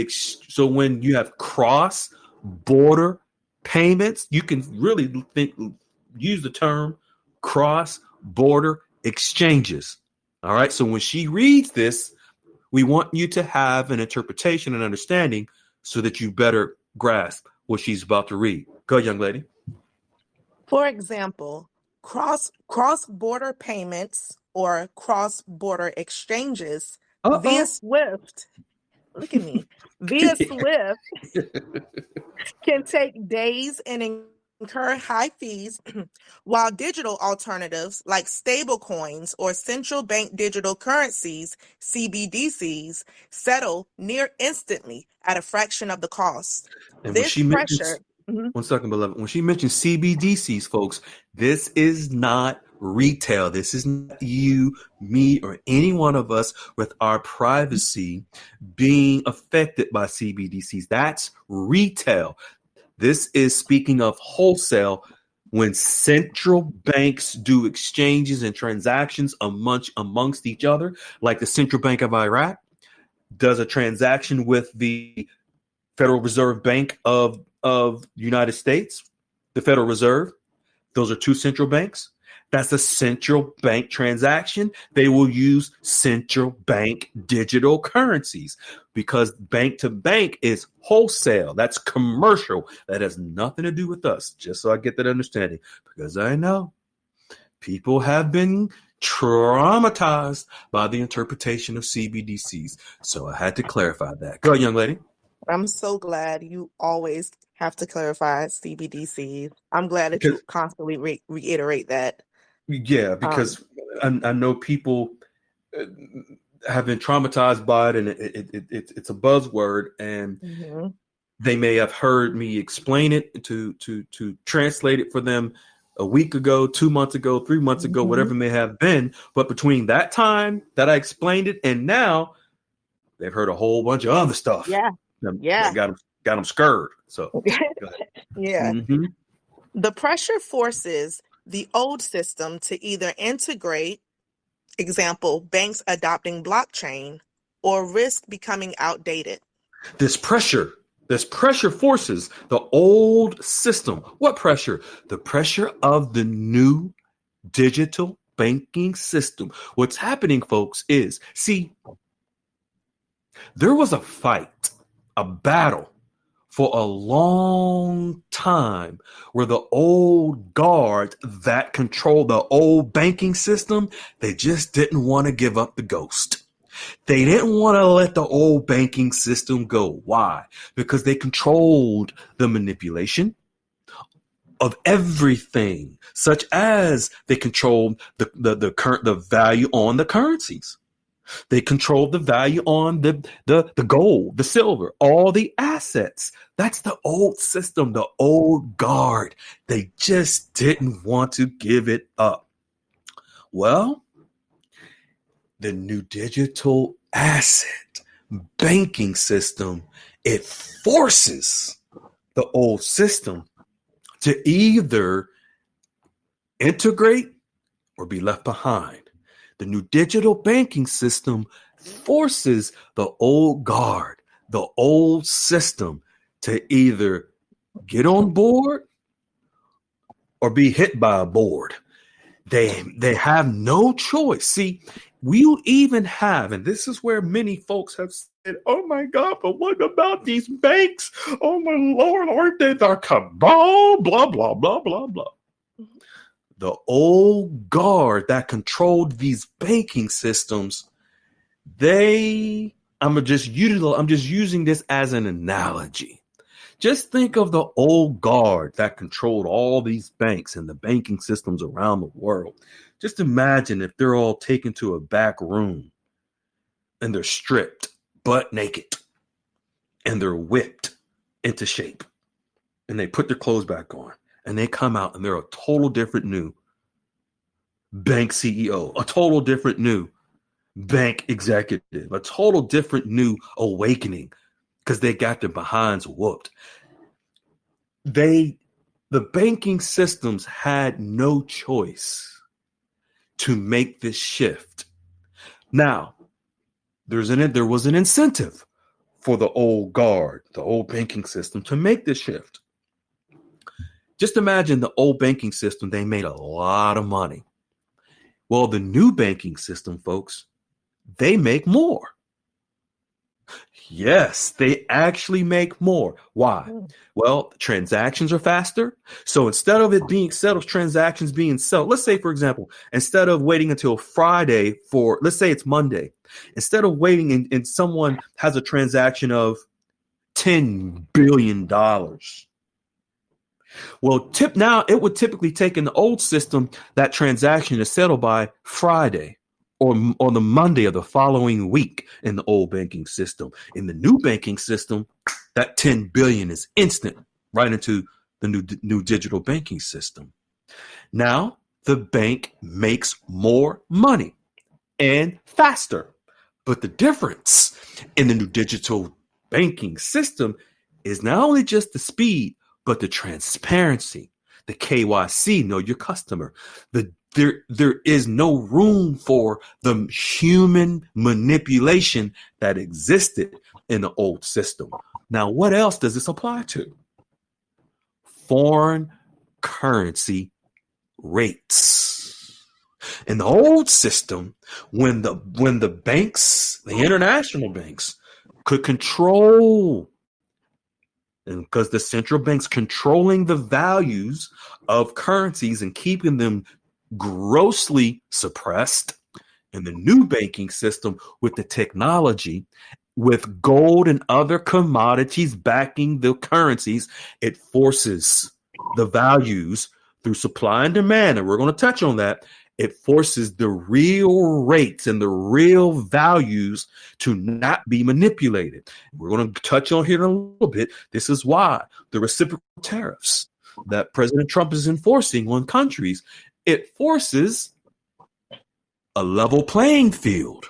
have cross-border payments, you can really use the term cross-border exchanges. All right. So when she reads this, we want you to have an interpretation and understanding so that you better grasp what she's about to read. Go, young lady. For example, cross-border payments or cross-border exchanges via SWIFT. Look at me. Via SWIFT can take days and incur high fees, while digital alternatives like stable coins or central bank digital currencies, CBDCs, settle near instantly at a fraction of the cost. And this pressure. One second, beloved. When she mentions CBDCs, folks, this is not retail. This is not you, me, or any one of us with our privacy being affected by CBDCs. That's retail. This is speaking of wholesale when central banks do exchanges and transactions amongst each other, like the Central Bank of Iraq does a transaction with the Federal Reserve Bank of the United States, the Federal Reserve. Those are two central banks. That's a central bank transaction. They will use central bank digital currencies because bank to bank is wholesale. That's commercial. That has nothing to do with us, just so I get that understanding, because I know people have been traumatized by the interpretation of CBDCs. So I had to clarify that. Go, young lady. I'm so glad you always have to clarify CBDCs. I'm glad that you constantly reiterate that. Yeah, because I know people have been traumatized by it, and it's a buzzword, and they may have heard me explain it to translate it for them a week ago, 2 months ago, 3 months ago, whatever it may have been. But between that time that I explained it and now, they've heard a whole bunch of other stuff. That got them scared. So yeah. The pressure forces the old system to either integrate, example, banks adopting blockchain, or risk becoming outdated. This pressure forces the old system. What pressure? The pressure of the new digital banking system. What's happening, folks, is, see, there was a fight, a battle for a long time where the old guard that controlled the old banking system, they just didn't want to give up the ghost. They didn't want to let the old banking system go. Why? Because they controlled the manipulation of everything, such as they controlled the value on the currencies. They controlled the value on the gold, the silver, all the assets. That's the old system, the old guard. They just didn't want to give it up. Well, the new digital asset banking system, it forces the old system to either integrate or be left behind. The new digital banking system forces the old guard, the old system, to either get on board or be hit by a board. They have no choice. See, we even have, and this is where many folks have said, "Oh my God, but what about these banks? Oh my Lord, aren't they the cabal? Blah blah blah blah blah." The old guard that controlled these banking systems, I'm just using this as an analogy. Just think of the old guard that controlled all these banks and the banking systems around the world. Just imagine if they're all taken to a back room and they're stripped, butt naked, and they're whipped into shape. And they put their clothes back on and they come out and they're a total different new bank CEO, a total different new bank executive, a total different new awakening because they got their behinds whooped. The banking systems had no choice to make this shift. Now, there was an incentive for the old guard, the old banking system, to make this shift. Just imagine the old banking system, they made a lot of money. Well, the new banking system, folks, they make more. Yes, they actually make more. Why? Well, transactions are faster. So instead of it being settled, transactions being settled, let's say, for example, instead of waiting until Friday let's say it's Monday, instead of waiting and someone has a transaction of $10 billion. Well, now it would typically take in the old system that transaction to settle by Friday or on the Monday of the following week in the old banking system. In the new banking system, that 10 billion is instant right into the new digital banking system. Now the bank makes more money and faster. But the difference in the new digital banking system is not only just the speed, but the transparency, the KYC, know your customer. There is no room for the human manipulation that existed in the old system. Now, what else does this apply to? Foreign currency rates. In the old system, when the banks, the international banks, could control, and because the central banks controlling the values of currencies and keeping them grossly suppressed, in the new banking system with the technology, with gold and other commodities backing the currencies, it forces the values through supply and demand. And we're going to touch on that. It forces the real rates and the real values to not be manipulated. We're going to touch on here in a little bit. This is why the reciprocal tariffs that President Trump is enforcing on countries, it forces a level playing field,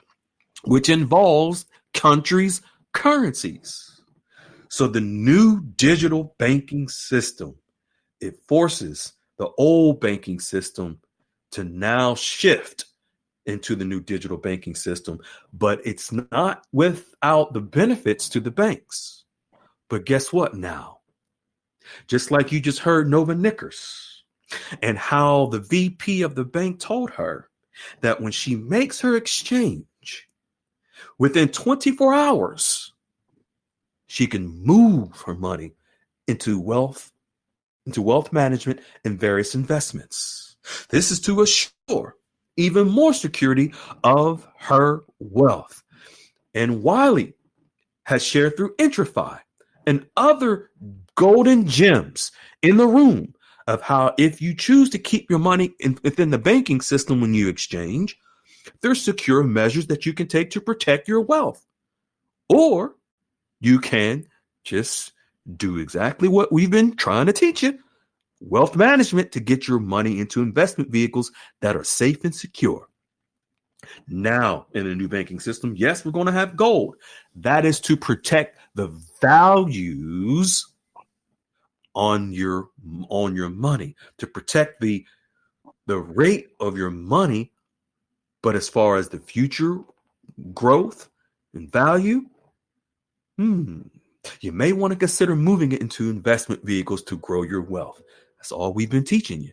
which involves countries' currencies. So the new digital banking system, it forces the old banking system to now shift into the new digital banking system. But it's not without the benefits to the banks. But guess what now? Just like you just heard Nova Knickers and how the VP of the bank told her that when she makes her exchange, within 24 hours, she can move her money into wealth management and various investments. This is to assure even more security of her wealth. And Wiley has shared through Intrify and other golden gems in the room of how if you choose to keep your money within the banking system when you exchange, there's secure measures that you can take to protect your wealth. Or you can just do exactly what we've been trying to teach you. Wealth management to get your money into investment vehicles that are safe and secure. Now, in the new banking system, yes, we're going to have gold. That is to protect the values on your money, to protect the rate of your money. But as far as the future growth and value, you may want to consider moving it into investment vehicles to grow your wealth. That's all we've been teaching you.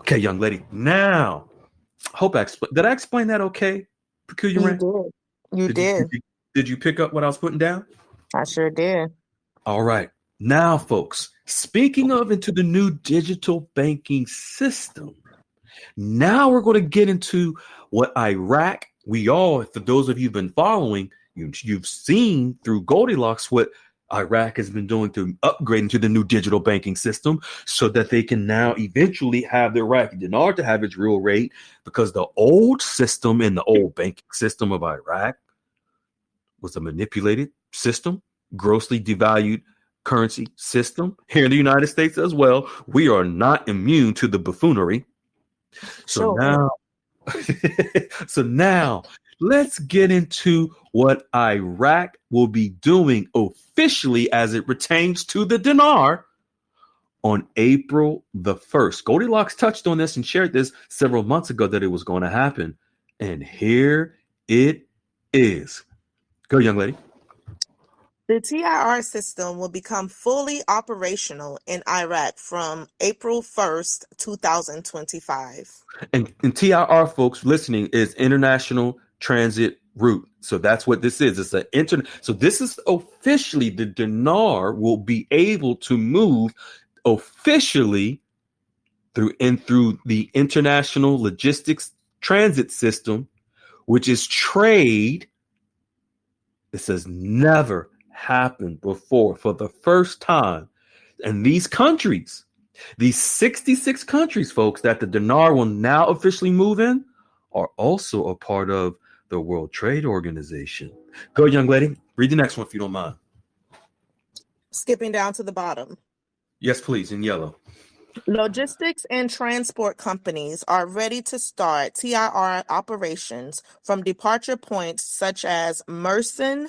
Okay, young lady. Now, did I explain that okay? Peculiar You Rant? did. You Did you, did. did you did you pick up what I was putting down? I sure did. All right. Now, folks, speaking of into the new digital banking system, now we're going to get into what Iraq, for those of you who've been following, you've seen through Goldilocks what Iraq has been doing to upgrade into the new digital banking system so that they can now eventually have the Iraqi dinar to have its real rate, because the old system and the old banking system of Iraq was a manipulated system, grossly devalued currency system. Here in the United States as well, we are not immune to the buffoonery. So Sure. now let's get into what Iraq will be doing officially as it pertains to the dinar on April the 1st. Goldilocks touched on this and shared this several months ago that it was going to happen. And here it is. Go, young lady. The TIR system will become fully operational in Iraq from April 1st, 2025. And TIR, folks listening, is International Transit Route. So that's what this is. It's an So this is officially the dinar will be able to move officially through the International Logistics Transit System, which is trade. This has never happened before, for the first time. And these 66 countries, folks, that the dinar will now officially move in, are also a part of the World Trade Organization. Go, young lady. Read the next one if you don't mind. Skipping down to the bottom. Yes, please, in yellow. Logistics and transport companies are ready to start TIR operations from departure points such as Mersin,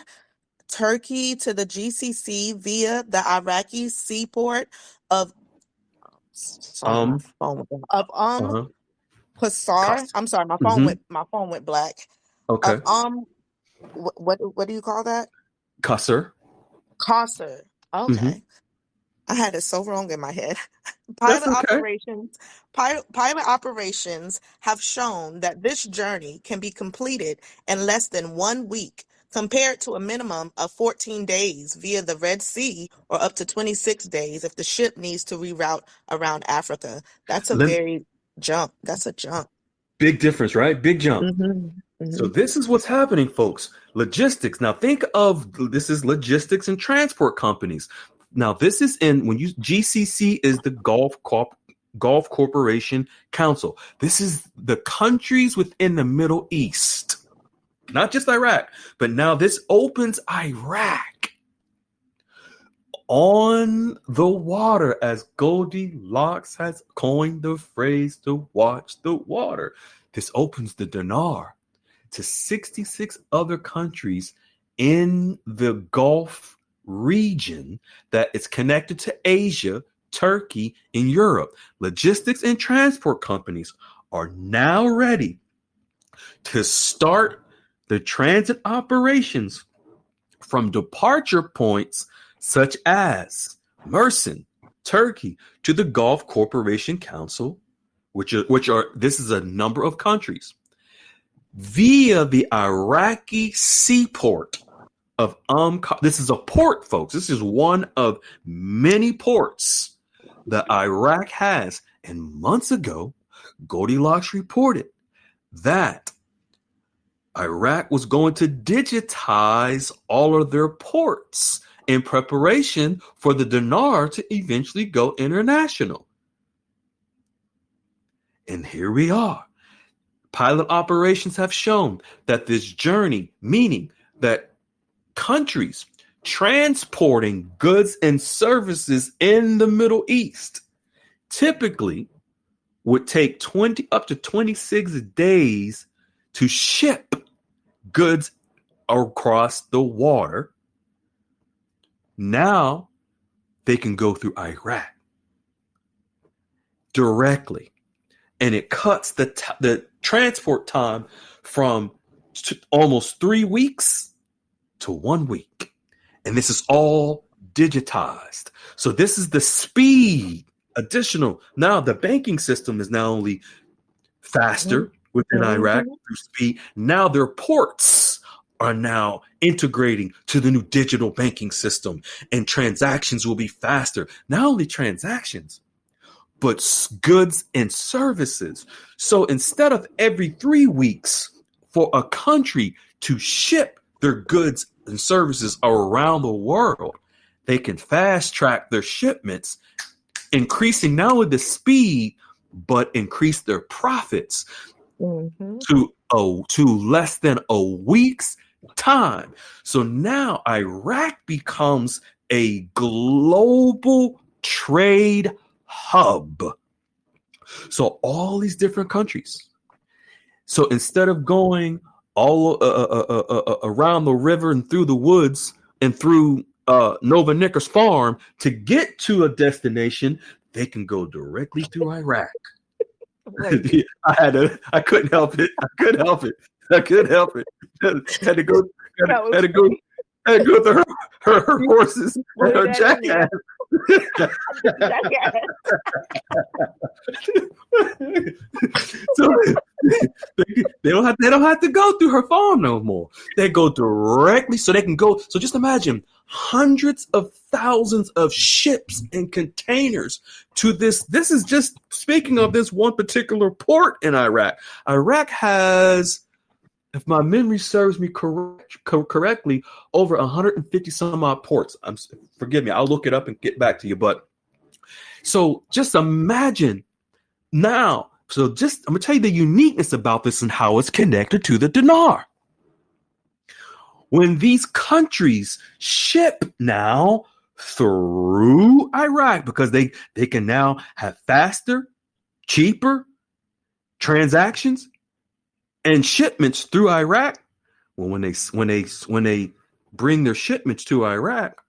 Turkey to the GCC via the Iraqi seaport of Qasar. I'm sorry, my phone went black. Okay. What do you call that? Qasr. Qasr. Okay. Mm-hmm. I had it so wrong in my head. That's okay. Pilot operations have shown that this journey can be completed in less than 1 week, compared to a minimum of 14 days via the Red Sea, or up to 26 days if the ship needs to reroute around Africa. That's a jump. That's a jump. Big difference, right? Big jump. Mm-hmm. Mm-hmm. So this is what's happening, folks. Logistics. Now this is logistics and transport companies. Now this is GCC is the Gulf Corporation Council. This is the countries within the Middle East. Not just Iraq, but now this opens Iraq on the water, as Goldilocks has coined the phrase to watch the water. This opens the dinar to 66 other countries in the Gulf region that is connected to Asia, Turkey, and Europe. Logistics and transport companies are now ready to start the transit operations from departure points such as Mersin, Turkey, to the Gulf Corporation Council, this is a number of countries, via the Iraqi seaport of this is a port, folks. This is one of many ports that Iraq has. And months ago, Goldilocks reported that Iraq was going to digitize all of their ports in preparation for the dinar to eventually go international. And here we are. Pilot operations have shown that this journey, meaning that countries transporting goods and services in the Middle East, typically would take 20 up to 26 days to ship goods across the water, now they can go through Iraq directly. And it cuts the transport time from almost 3 weeks to 1 week. And this is all digitized. So this is the speed additional. Now the banking system is not only faster within Iraq through speed, now their ports are now integrating to the new digital banking system, and transactions will be faster. Not only transactions, but goods and services. So instead of every 3 weeks for a country to ship their goods and services around the world, they can fast track their shipments, increasing not only the speed, but increase their profits to less than a week's time. So now Iraq becomes a global trade hub. So all these different countries. So instead of going all around the river and through the woods and through Nova Knickers farm to get to a destination, they can go directly through Iraq. I couldn't help it. Had to go through her horses and her jackass. So they don't have to go through her farm no more. They go directly, so they can go. So just imagine hundreds of thousands of ships and containers to this. This is just speaking of this one particular port in Iraq. Iraq has, if my memory serves me correctly, over 150 some odd ports. Forgive me, I'll look it up and get back to you. But so just imagine now. So I'm gonna tell you the uniqueness about this and how it's connected to the dinar. When these countries ship now through Iraq, because they can now have faster, cheaper transactions and shipments through Iraq. Well, when they bring their shipments to Iraq,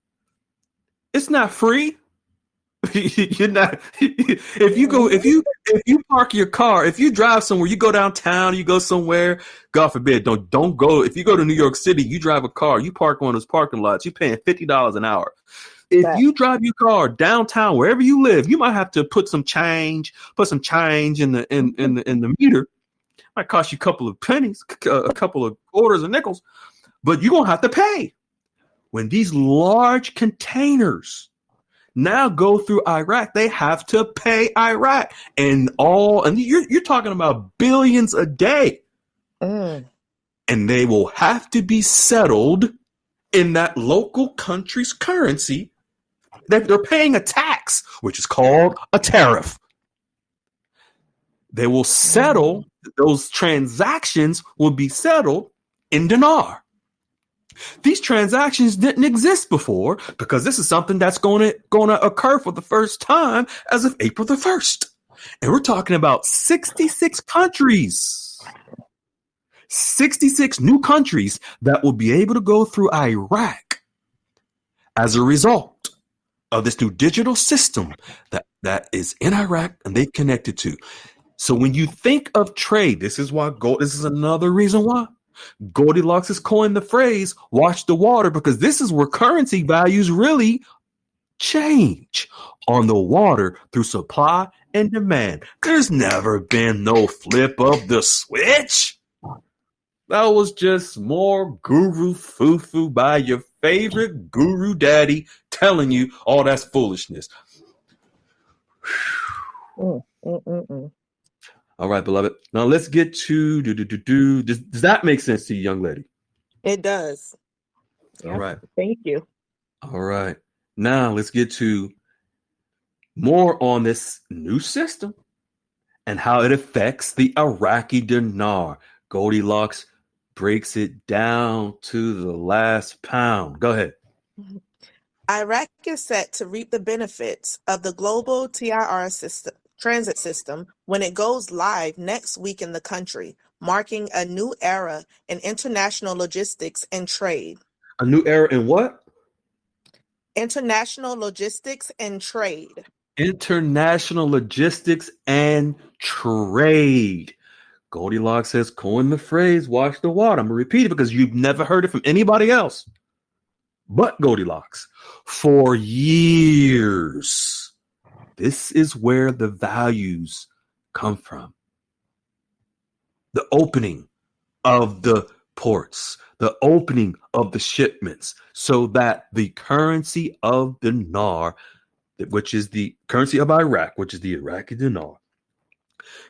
it's not free. You're not. If you park your car, if you drive somewhere, you go downtown, you go somewhere. God forbid, don't go. If you go to New York City, you drive a car, you park on those parking lots, you're paying $50 an hour. If you drive your car downtown, wherever you live, you might have to put some change in the meter. Might cost you a couple of pennies, a couple of quarters of nickels, but you're gonna have to pay. When these large containers now go through Iraq, they have to pay Iraq, and you're talking about billions a day, and they will have to be settled in that local country's currency. That they're paying a tax, which is called a tariff. They will settle, those transactions will be settled in dinar. These transactions didn't exist before because this is something that's going to occur for the first time as of April the 1st. And we're talking about 66 countries. 66 new countries that will be able to go through Iraq as a result of this new digital system that is in Iraq and they've connected to. So when you think of trade, this is another reason why Goldilocks has coined the phrase, watch the water, because this is where currency values really change on the water through supply and demand. There's never been no flip of the switch. That was just more guru foo-foo by your favorite guru daddy telling you all that's foolishness. All right, beloved. Now let's get to Does that make sense to you, young lady? It does. All right. Thank you. All right. Now let's get to more on this new system and how it affects the Iraqi dinar. Goldilocks breaks it down to the last pound. Go ahead. Iraq is set to reap the benefits of the global TIR system, transit system when it goes live next week in the country, marking a new era in international logistics and trade. A new era in what? International logistics and trade. International logistics and trade. Goldilocks has coined the phrase, watch the water. I'm going to repeat it because you've never heard it from anybody else but Goldilocks. For years, this is where the values come from. The opening of the ports, the opening of the shipments, so that the currency of dinar, which is the currency of Iraq, which is the Iraqi dinar,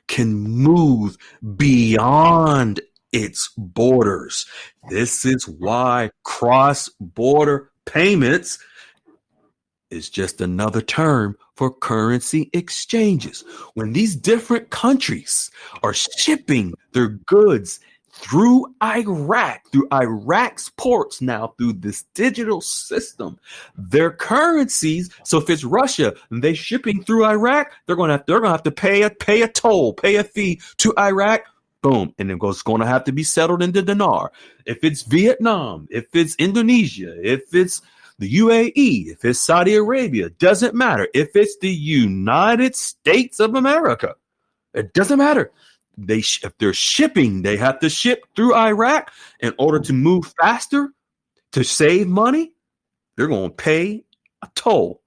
can move beyond its borders. This is why cross-border payments is just another term for currency exchanges. When these different countries are shipping their goods through Iraq's ports now, through this digital system, their currencies. So if it's Russia and they're shipping through Iraq, they're gonna have to pay a toll, pay a fee to Iraq. Boom, and it's going to have to be settled into dinar. If it's Vietnam, if it's Indonesia, if it's the UAE, if it's Saudi Arabia, doesn't matter. If it's the United States of America, it doesn't matter. If they're shipping, they have to ship through Iraq in order to move faster, to save money. They're going to pay a toll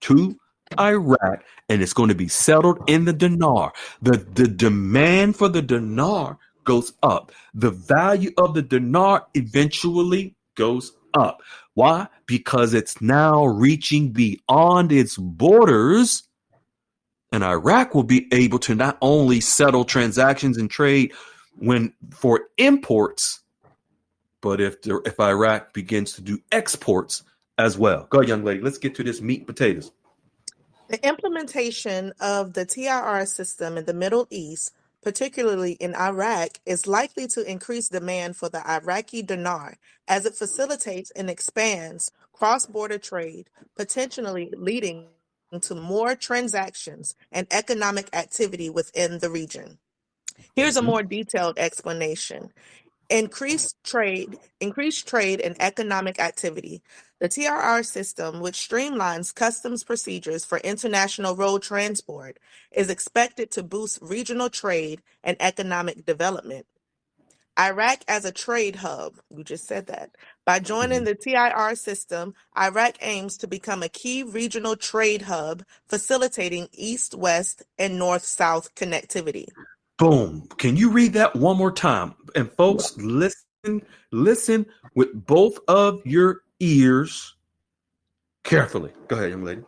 to Iraq, and it's going to be settled in the dinar. The demand for the dinar goes up. The value of the dinar eventually goes up. Why? Because it's now reaching beyond its borders. And Iraq will be able to not only settle transactions and trade for imports, but if Iraq begins to do exports as well. Go ahead, young lady. Let's get to this meat and potatoes. The implementation of the TIR system in the Middle East, particularly in Iraq, is likely to increase demand for the Iraqi dinar as it facilitates and expands cross-border trade, potentially leading to more transactions and economic activity within the region. Here's a more detailed explanation. Increased trade and economic activity. The TRR system, which streamlines customs procedures for international road transport, is expected to boost regional trade and economic development. Iraq as a trade hub, we just said that. By joining the TIR system, Iraq aims to become a key regional trade hub, facilitating east-west and north-south connectivity. Boom. Can you read that one more time? And folks, listen with both of your ears carefully. Go ahead, young lady.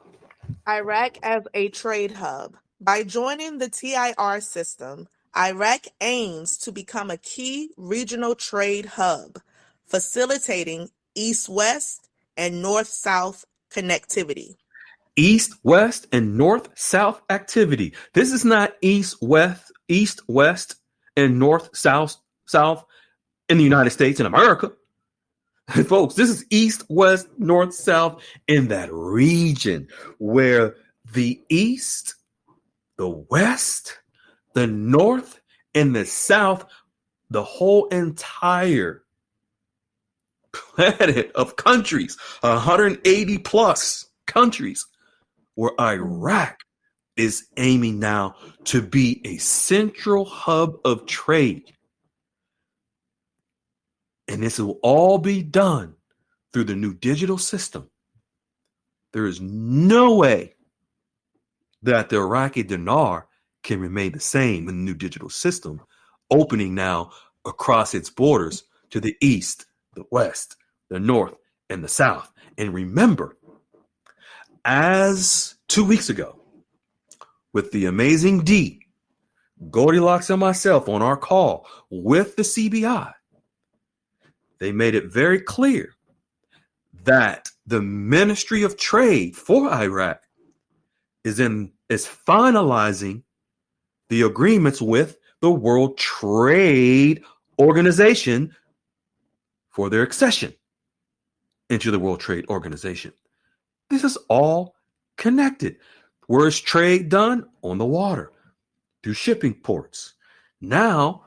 Iraq as a trade hub. By joining the TIR system, Iraq aims to become a key regional trade hub, facilitating east-west and north-south connectivity. East-west and north-south activity. This is not east-west and north-south in the United States and America. Folks, this is east, west, north, south in that region where the east, the west, the north, and the south, the whole entire planet of countries, 180 plus countries, where Iraq is aiming now to be a central hub of trade. And this will all be done through the new digital system. There is no way that the Iraqi dinar can remain the same in the new digital system, opening now across its borders to the east, the west, the north, and the south. And remember, as 2 weeks ago, with the amazing D, Goldilocks and myself on our call with the CBI, they made it very clear that the Ministry of Trade for Iraq is finalizing the agreements with the World Trade Organization for their accession into the World Trade Organization. This is all connected. Where is trade done? On the water, through shipping ports. Now,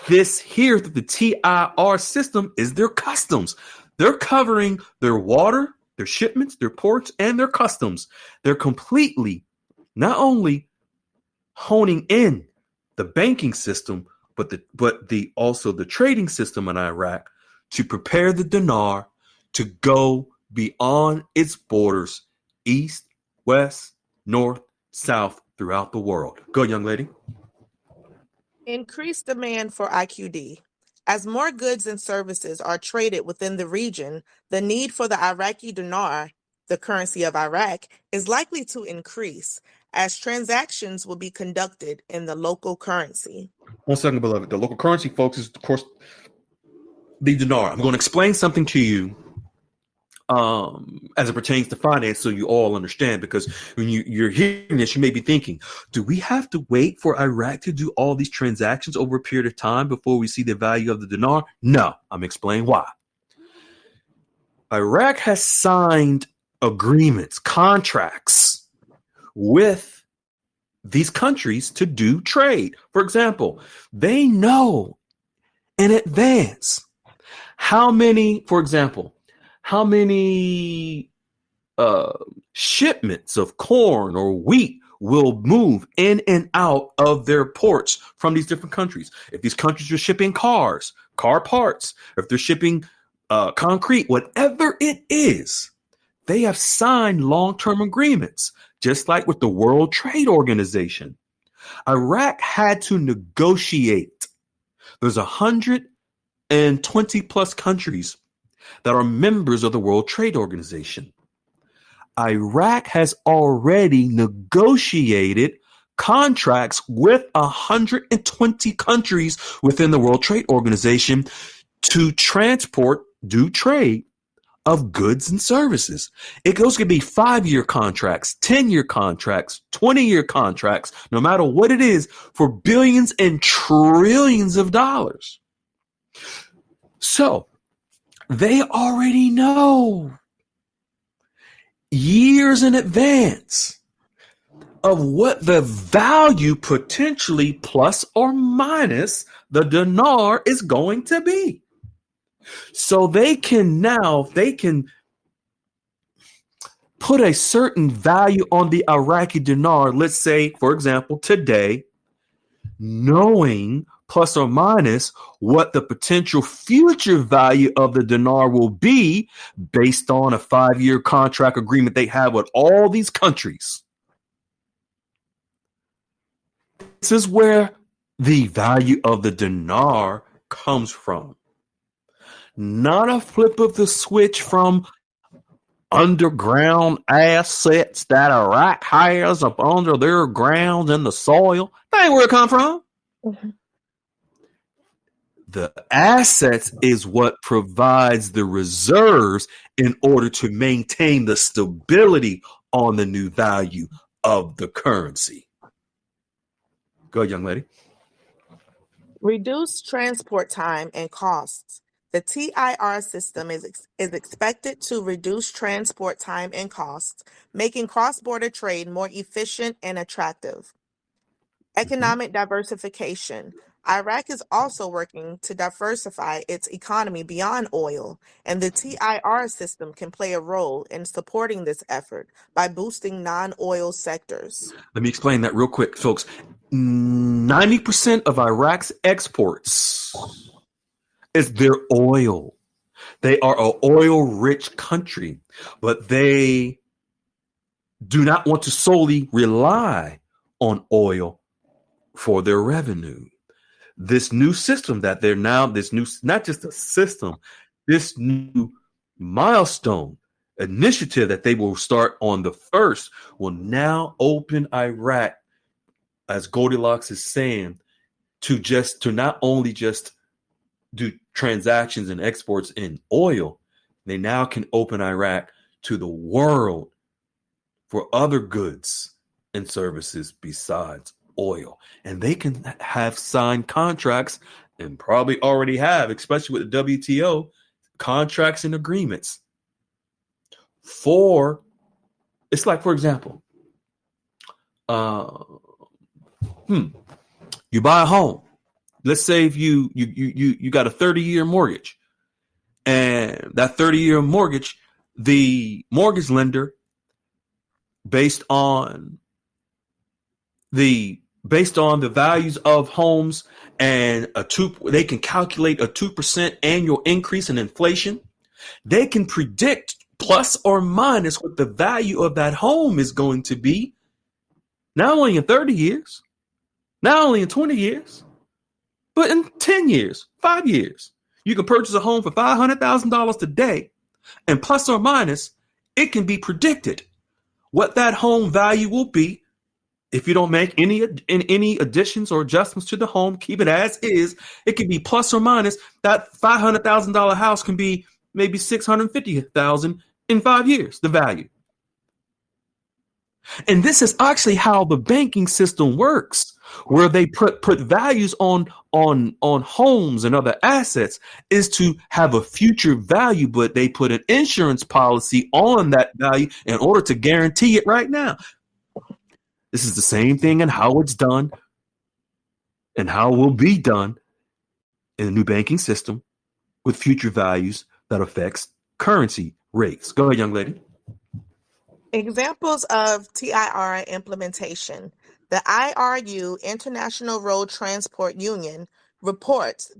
This here, the TIR system, is their customs. They're covering their water, their shipments, their ports, and their customs. They're completely not only honing in the banking system, but also the trading system in Iraq to prepare the dinar to go beyond its borders, east, west, north, south, throughout the world. Go, young lady. Increased demand for IQD. As more goods and services are traded within the region, the need for the Iraqi dinar, the currency of Iraq, is likely to increase as transactions will be conducted in the local currency. 1 second, beloved. The local currency, folks, is, of course, the dinar. I'm going to explain something to you as it pertains to finance so you all understand, because when you're hearing this, you may be thinking, do we have to wait for Iraq to do all these transactions over a period of time before we see the value of the dinar? No, I'm explaining why. Iraq has signed agreements, contracts with these countries to do trade. For example, they know in advance how many shipments of corn or wheat will move in and out of their ports from these different countries. If these countries are shipping cars, car parts, if they're shipping concrete, whatever it is, they have signed long-term agreements, just like with the World Trade Organization. Iraq had to negotiate. There's 120 plus countries that are members of the World Trade Organization. Iraq has already negotiated contracts with 120 countries within the World Trade Organization to do trade of goods and services. Those could be 5-year contracts, 10-year contracts, 20-year contracts, no matter what it is, for billions and trillions of dollars. So they already know years in advance of what the value potentially plus or minus the dinar is going to be. So they can put a certain value on the Iraqi dinar, let's say, for example, today, knowing plus or minus what the potential future value of the dinar will be based on a 5-year contract agreement they have with all these countries. This is where the value of the dinar comes from. Not a flip of the switch from underground assets that Iraq has up under their ground in the soil. That ain't where it come from. Mm-hmm. The assets is what provides the reserves in order to maintain the stability on the new value of the currency. Go ahead, young lady. Reduce transport time and costs. The TIR system is expected to reduce transport time and costs, making cross-border trade more efficient and attractive. Economic diversification. Iraq is also working to diversify its economy beyond oil, and the TIR system can play a role in supporting this effort by boosting non-oil sectors. Let me explain that real quick, folks. 90% of Iraq's exports is their oil. They are an oil-rich country, but they do not want to solely rely on oil for their revenue. This new system that they're now, not just a system, this new milestone initiative that they will start on the 1st will now open Iraq, as Goldilocks is saying, to not only just do transactions and exports in oil, they now can open Iraq to the world for other goods and services besides oil. And they can have signed contracts, and probably already have, especially with the WTO, contracts and agreements it's like, for example, you buy a home, let's say if you got a 30-year mortgage, and that 30-year mortgage, the mortgage lender, based on the values of homes and they can calculate a 2% annual increase in inflation. They can predict plus or minus what the value of that home is going to be, not only in 30 years, not only in 20 years, but in 10 years, 5 years. You can purchase a home for $500,000 today, and plus or minus, it can be predicted what that home value will be if you don't make any additions or adjustments to the home. Keep it as is. It can be plus or minus. That $500,000 house can be maybe $650,000 in 5 years, the value. And this is actually how the banking system works, where they put values on homes and other assets, is to have a future value, but they put an insurance policy on that value in order to guarantee it right now. This is the same thing in how it's done and how it will be done in the new banking system with future values that affects currency rates. Go ahead, young lady. Examples of TIR implementation. The IRU, International Road Transport Union, reports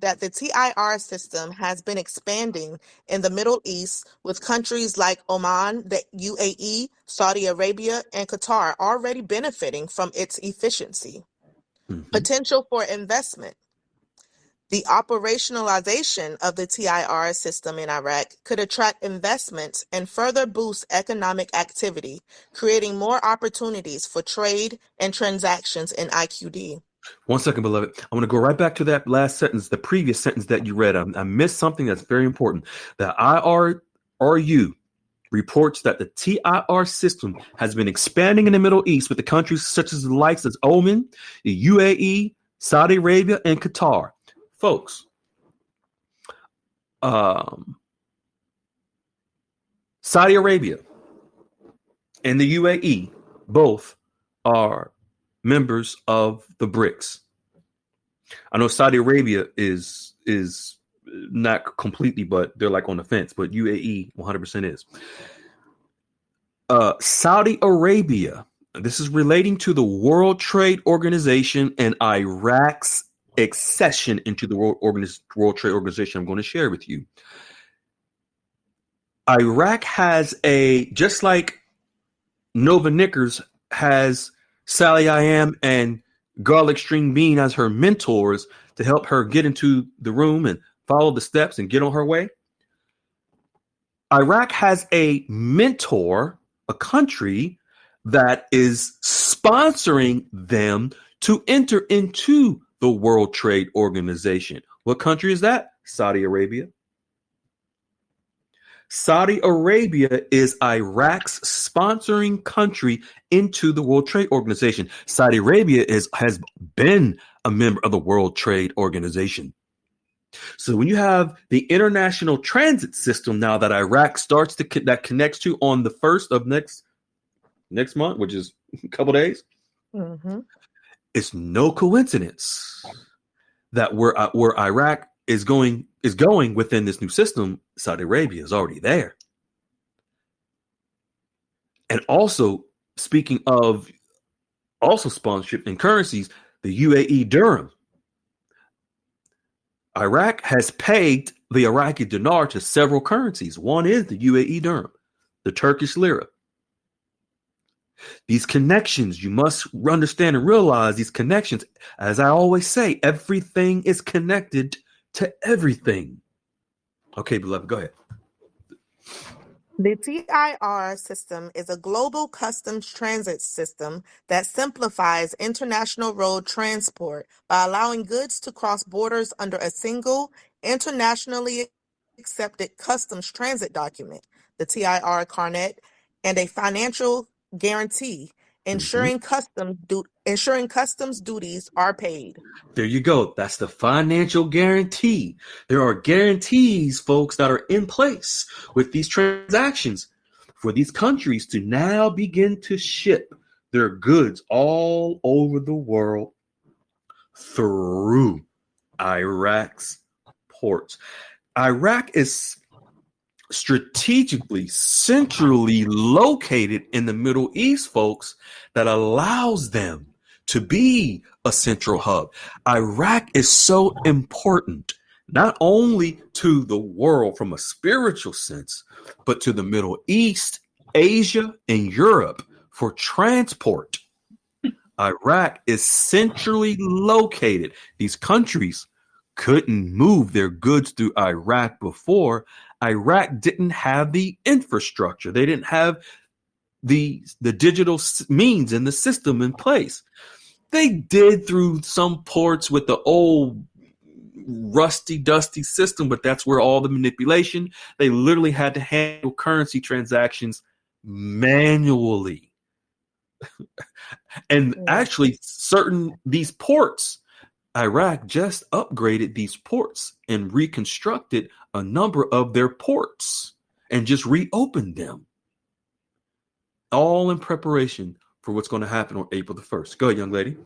that the TIR system has been expanding in the Middle East, with countries like Oman, the UAE, Saudi Arabia, and Qatar already benefiting from its efficiency. Potential for investment. The operationalization of the TIR system in Iraq could attract investments and further boost economic activity, creating more opportunities for trade and transactions in IQD. 1 second, beloved. I want to go right back to that last sentence, the previous sentence that you read. I missed something that's very important. The IRU reports that the TIR system has been expanding in the Middle East with the countries such as the likes of Oman, the UAE, Saudi Arabia, and Qatar. Folks, Saudi Arabia and the UAE both are members of the BRICS. I know Saudi Arabia is not completely, but they're like on the fence, but UAE 100% is. Saudi Arabia, this is relating to the World Trade Organization and Iraq's accession into the World Trade Organization. I'm going to share with you. Iraq has just like Nova Knickers has Sally I Am and Garlic String Bean as her mentors to help her get into the room and follow the steps and get on her way. Iraq has a mentor, a country that is sponsoring them to enter into the World Trade Organization. What country is that? Saudi Arabia. Saudi Arabia is Iraq's sponsoring country into the World Trade Organization. Saudi Arabia has been a member of the World Trade Organization. So when you have the international transit system now that Iraq starts that connects to on the 1st of next month, which is a couple days, it's no coincidence that where Iraq is going within this new system, Saudi Arabia is already there. And also, speaking of also sponsorship and currencies, the UAE dirham. Iraq has pegged the Iraqi dinar to several currencies. One is the UAE dirham, the Turkish lira. These connections, you must understand and realize these connections. As I always say, everything is connected to everything. Okay, beloved, go ahead. The TIR system is a global customs transit system that simplifies international road transport by allowing goods to cross borders under a single internationally accepted customs transit document, the TIR Carnet, and a financial guarantee, ensuring customs duties are paid. There you go. That's the financial guarantee. There are guarantees, folks, that are in place with these transactions for these countries to now begin to ship their goods all over the world through Iraq's ports. Iraq is strategically, centrally located in the Middle East, folks, that allows them to be a central hub. Iraq is so important, not only to the world from a spiritual sense, but to the Middle East, Asia, and Europe for transport. Iraq is centrally located. These countries couldn't move their goods through Iraq before. Iraq didn't have the infrastructure. They didn't have the digital means in the system in place. They did through some ports with the old rusty, dusty system, but that's where all the manipulation. They literally had to handle currency transactions manually. And actually, these ports, Iraq just upgraded these ports and reconstructed a number of their ports and just reopened them. All in preparation for what's going to happen on April the 1st. Go ahead, young lady.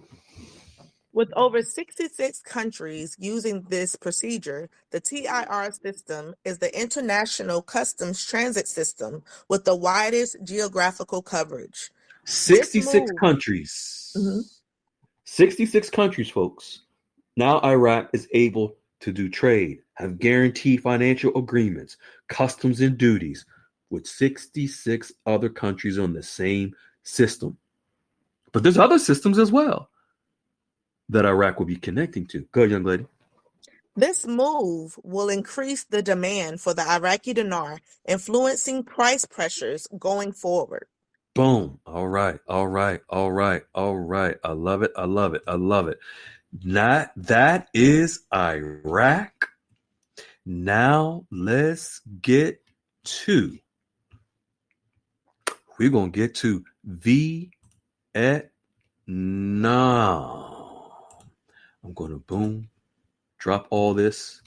With over 66 countries using this procedure, the TIR system is the international customs transit system with the widest geographical coverage. 66 countries. Mm-hmm. 66 countries, folks. Now Iraq is able to do trade, have guaranteed financial agreements, customs and duties with 66 other countries on the same system. But there's other systems as well that Iraq will be connecting to. Go ahead, young lady. This move will increase the demand for the Iraqi dinar, influencing price pressures going forward. Boom. All right. I love it. That is Iraq. Now we're going to get to Vietnam. I'm going to drop all this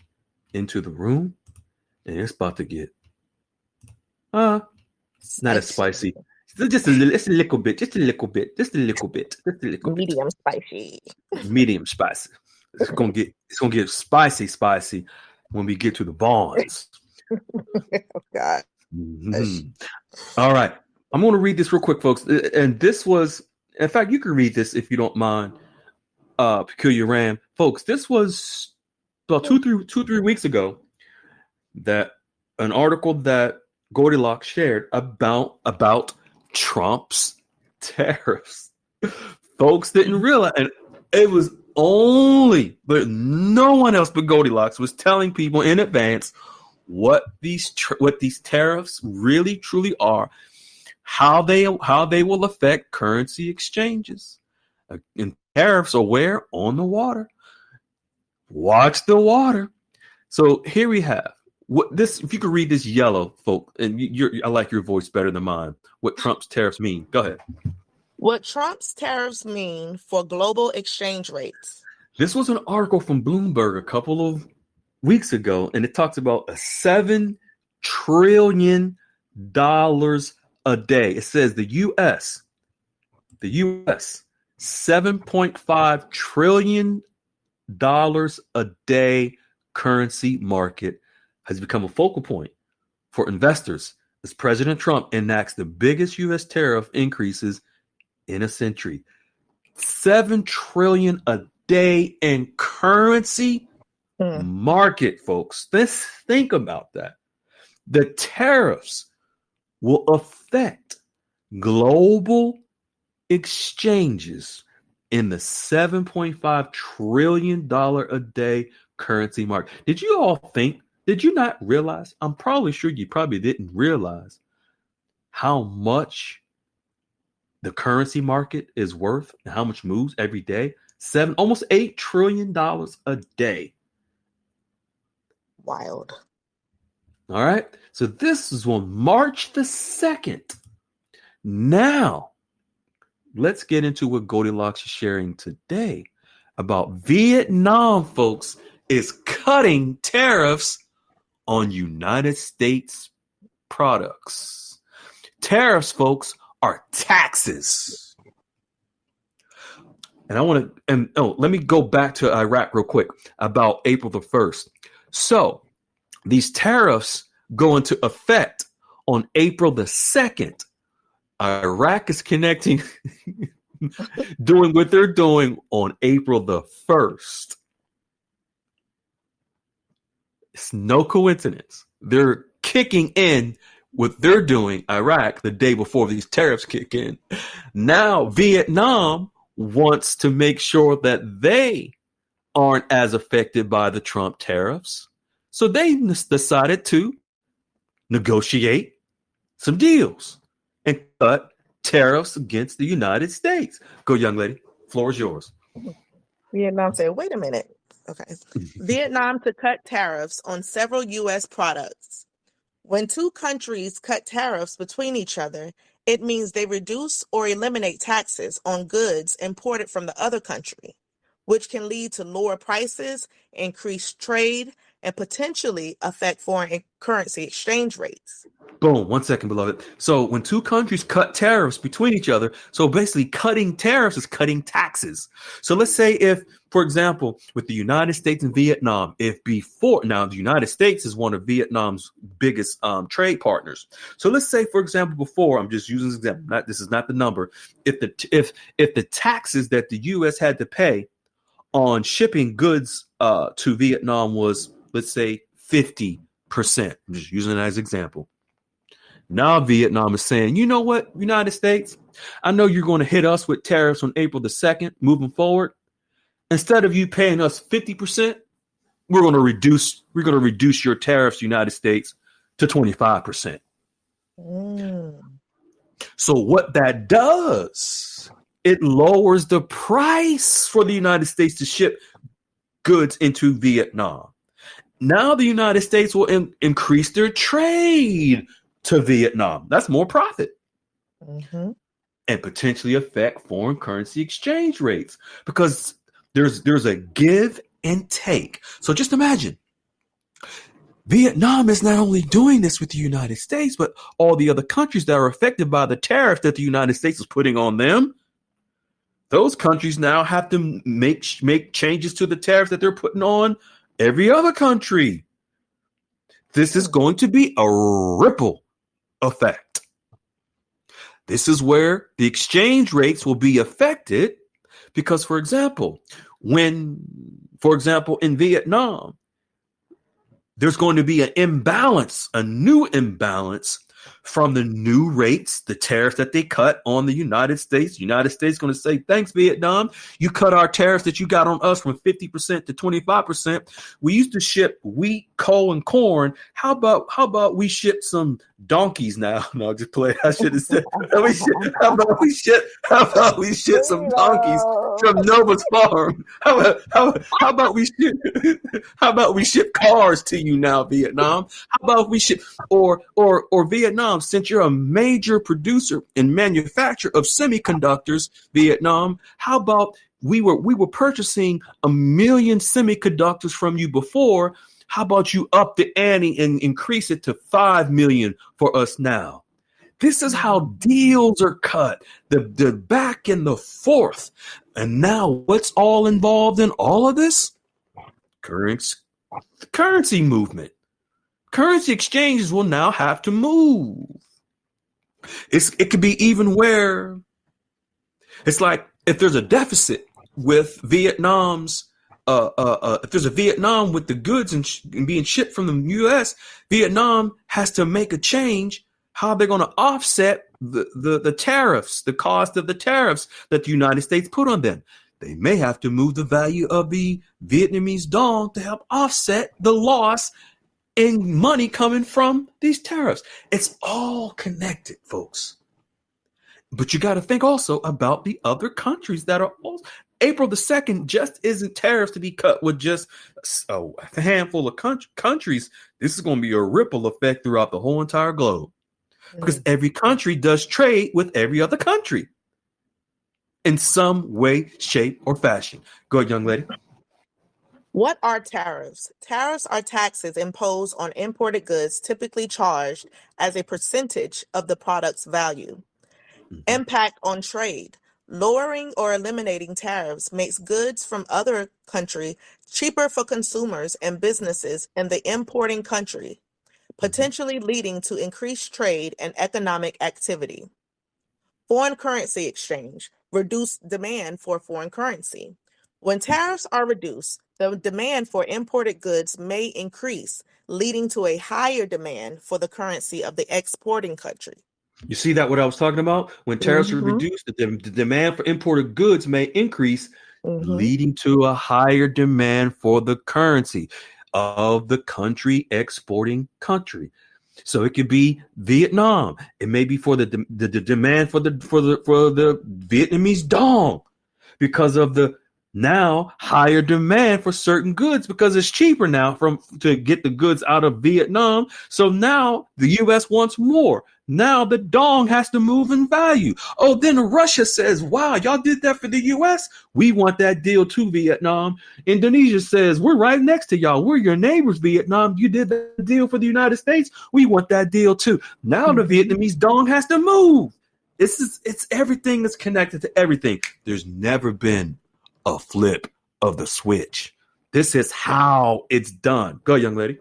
into the room, and it's about to get not as spicy. Just a little bit. Medium spicy. Medium spicy. It's gonna get spicy when we get to the bonds. Oh God. Mm-hmm. All right. I'm gonna read this real quick, folks. And this was, in fact, you can read this if you don't mind. Peculiar Ram, folks. This was about 2-3 weeks ago. That an article that Goldilocks shared about Trump's tariffs. Folks didn't realize, and it was but no one else but Goldilocks was telling people in advance what these tariffs really truly are, how they will affect currency exchanges. And tariffs are where? On the water. Watch the water. So here we have if you could read this yellow, folk, and I like your voice better than mine. What Trump's tariffs mean? Go ahead. What Trump's tariffs mean for global exchange rates. This was an article from Bloomberg a couple of weeks ago, and it talks about $7 trillion a day. It says the U.S. $7.5 trillion a day currency market has become a focal point for investors as President Trump enacts the biggest U.S. tariff increases in a century. $7 trillion a day in currency market, folks. Let's think about that. The tariffs will affect global exchanges in the $7.5 trillion a day currency market. Did you not realize? I'm probably sure you probably didn't realize how much the currency market is worth and how much moves every day. Almost $8 trillion a day. Wild. All right. So this is on March the 2nd. Now, let's get into what Goldilocks is sharing today about Vietnam, folks, is cutting tariffs on United States products. Tariffs, folks, are taxes. And I want to, and oh, let me go back to Iraq real quick about April the 1st. So these tariffs go into effect on April the 2nd. Iraq is connecting, doing what they're doing on April the 1st. It's no coincidence. They're kicking in what they're doing, Iraq, the day before these tariffs kick in. Now, Vietnam wants to make sure that they aren't as affected by the Trump tariffs. So they decided to negotiate some deals and cut tariffs against the United States. Go, young lady. Floor is yours. Vietnam said, wait a minute. Okay. Vietnam to cut tariffs on several U.S. products. When two countries cut tariffs between each other, it means they reduce or eliminate taxes on goods imported from the other country, which can lead to lower prices, increased trade, and potentially affect foreign currency exchange rates. Boom. 1 second, beloved. So when two countries cut tariffs between each other, so basically cutting tariffs is cutting taxes. So let's say if, for example, with the United States and Vietnam, if before now the United States is one of Vietnam's biggest trade partners. So let's say, for example, before, I'm just using this example, this is not the number. If the taxes that the U.S. had to pay on shipping goods to Vietnam was, let's say, 50%. I'm just using it as an example. Now Vietnam is saying, you know what, United States, I know you're going to hit us with tariffs on April the 2nd moving forward. Instead of you paying us 50%, we're going to reduce your tariffs, United States, to 25%. So what that does, it lowers the price for the United States to ship goods into Vietnam. Now the United States will increase their trade to Vietnam. That's more profit. And potentially affect foreign currency exchange rates because there's a give and take. So just imagine Vietnam is not only doing this with the United States, but all the other countries that are affected by the tariffs that the United States is putting on them. Those countries now have to make changes to the tariffs that they're putting on every other country. This is going to be a ripple effect. This is where the exchange rates will be affected because, for example, in Vietnam, there's going to be a new imbalance from the new rates, the tariffs that they cut on the United States. United States is going to say, thanks, Vietnam. You cut our tariffs that you got on us from 50% to 25%. We used to ship wheat, coal, and corn. How about we ship some donkeys now? No, just play. I should have said. How about we ship some donkeys from Nova's farm? How about we ship cars to you now, Vietnam? How about we ship or Vietnam, since you're a major producer and manufacturer of semiconductors, Vietnam, how about we were purchasing 1 million semiconductors from you before? How about you up the ante and increase it to 5 million for us now? This is how deals are cut, the back and the forth. And now what's all involved in all of this? Currency movement. Currency exchanges will now have to move. It could be even where it's like if there's a deficit with Vietnam's, if there's a Vietnam with the goods and being shipped from the U.S., Vietnam has to make a change how they're going to offset the tariffs, the cost of the tariffs that the United States put on them. They may have to move the value of the Vietnamese dong to help offset the loss in money coming from these tariffs. It's all connected, folks. But you got to think also about the other countries that are also. April the 2nd just isn't tariffs to be cut with just a handful of countries. This is going to be a ripple effect throughout the whole entire globe because every country does trade with every other country in some way, shape, or fashion. Go ahead, young lady. What are tariffs? Tariffs are taxes imposed on imported goods, typically charged as a percentage of the product's value. Impact on trade. Lowering or eliminating tariffs makes goods from other country cheaper for consumers and businesses in the importing country, potentially leading to increased trade and economic activity. Foreign currency exchange, reduced demand for foreign currency. When tariffs are reduced, the demand for imported goods may increase, leading to a higher demand for the currency of the exporting country. You see that what I was talking about? When tariffs are Mm-hmm. reduced, the demand for imported goods may increase, Mm-hmm. leading to a higher demand for the currency of the country exporting country. So it could be Vietnam. It may be for the demand for the Vietnamese dong because of the now higher demand for certain goods because it's cheaper now to get the goods out of Vietnam. So now the U.S. wants more. Now the dong has to move in value. Oh, then Russia says, wow, y'all did that for the U.S. We want that deal too, Vietnam. Indonesia says, we're right next to y'all. We're your neighbors, Vietnam. You did that deal for the United States. We want that deal too. Now the Vietnamese dong has to move. It's everything that's connected to everything. There's never been a flip of the switch. This is how it's done. Go, young lady.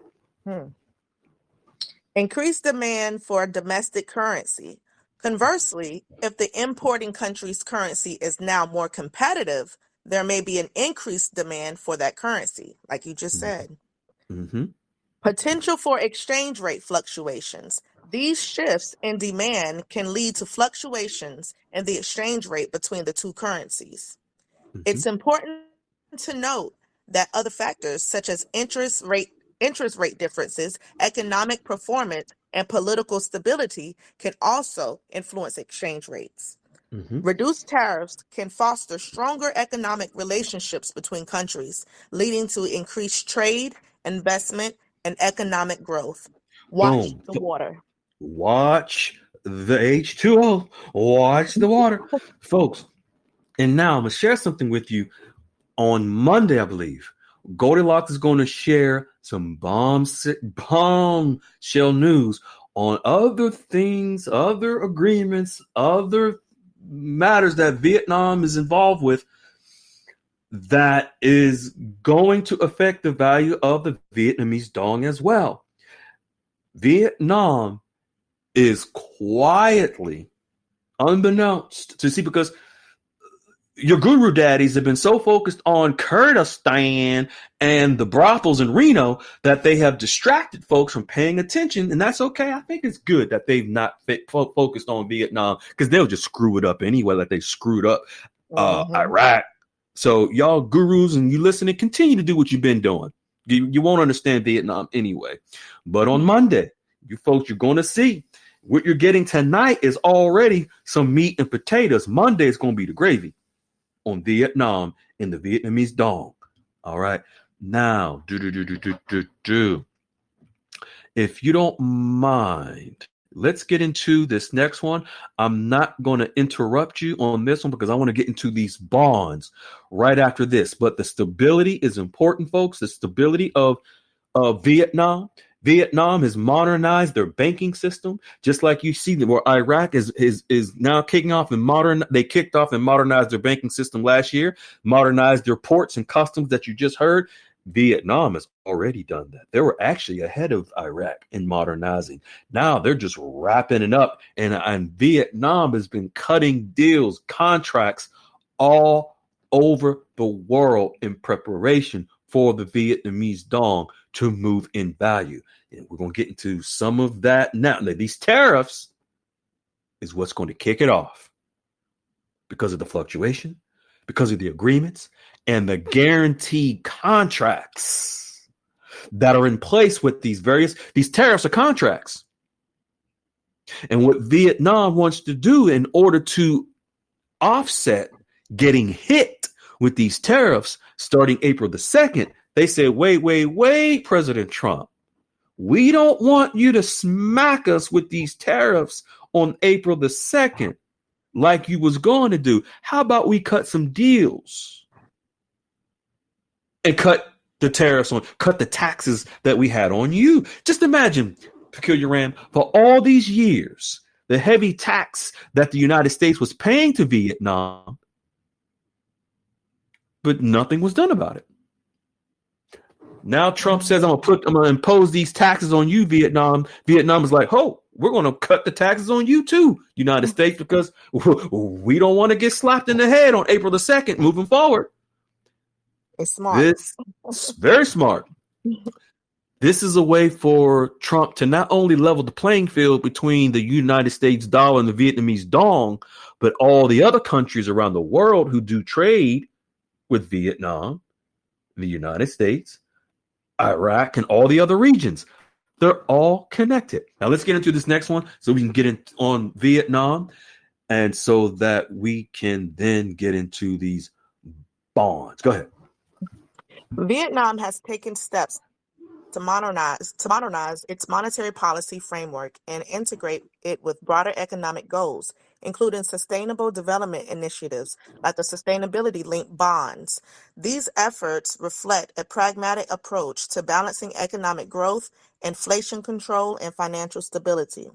Increased demand for domestic currency. Conversely, if the importing country's currency is now more competitive, there may be an increased demand for that currency, like you just said. Mm-hmm. Potential for exchange rate fluctuations. These shifts in demand can lead to fluctuations in the exchange rate between the two currencies. Mm-hmm. It's important to note that other factors such as interest rate differences, economic performance, and political stability can also influence exchange rates. Mm-hmm. Reduced tariffs can foster stronger economic relationships between countries, leading to increased trade, investment, and economic growth. Watch Boom. the water. Watch the H2O. Watch the water. Folks, and now I'm going to share something with you. On Monday, I believe, Goldilocks is going to share some bombshell news on other things, other agreements, other matters that Vietnam is involved with that is going to affect the value of the Vietnamese dong as well. Vietnam is quietly, unbeknownst to see, because your guru daddies have been so focused on Kurdistan and the brothels in Reno that they have distracted folks from paying attention. And that's okay. I think it's good that they've not focused on Vietnam, because they'll just screw it up anyway, like they screwed up Iraq. So y'all gurus and you listening, continue to do what you've been doing. You won't understand Vietnam anyway. But on Monday, you folks, you're going to see what you're getting tonight is already some meat and potatoes. Monday is going to be the gravy on Vietnam and the Vietnamese dong. All right. Now, if you don't mind, let's get into this next one. I'm not going to interrupt you on this one because I want to get into these bonds right after this. But the stability is important, folks. The stability of Vietnam. Vietnam has modernized their banking system, just like you see where Iraq is now kicking off and they kicked off and modernized their banking system last year, modernized their ports and customs that you just heard. Vietnam has already done that. They were actually ahead of Iraq in modernizing. Now they're just wrapping it up, and Vietnam has been cutting deals, contracts all over the world in preparation for the Vietnamese dong to move in value. And we're going to get into some of that now. Now, these tariffs is what's going to kick it off because of the fluctuation, because of the agreements, and the guaranteed contracts that are in place with these tariffs are contracts. And what Vietnam wants to do in order to offset getting hit with these tariffs starting April the 2nd, they say, wait, President Trump, we don't want you to smack us with these tariffs on April the 2nd like you was going to do. How about we cut some deals and cut the tariffs cut the taxes that we had on you? Just imagine, Peculiar Ram, for all these years, the heavy tax that the United States was paying to Vietnam but nothing was done about it. Now Trump says, I'm gonna impose these taxes on you, Vietnam. Vietnam is like, oh, we're gonna cut the taxes on you too, United States, because we don't want to get slapped in the head on April the 2nd moving forward. It's smart. This is very smart. This is a way for Trump to not only level the playing field between the United States dollar and the Vietnamese dong, but all the other countries around the world who do trade with Vietnam, the United States, Iraq, and all the other regions. They're all connected. Now let's get into this next one so we can get in on Vietnam, and so that we can then get into these bonds. Go ahead. Vietnam has taken steps to modernize its monetary policy framework and integrate it with broader economic goals, including sustainable development initiatives like the sustainability-linked bonds. These efforts reflect a pragmatic approach to balancing economic growth, inflation control, and financial stability.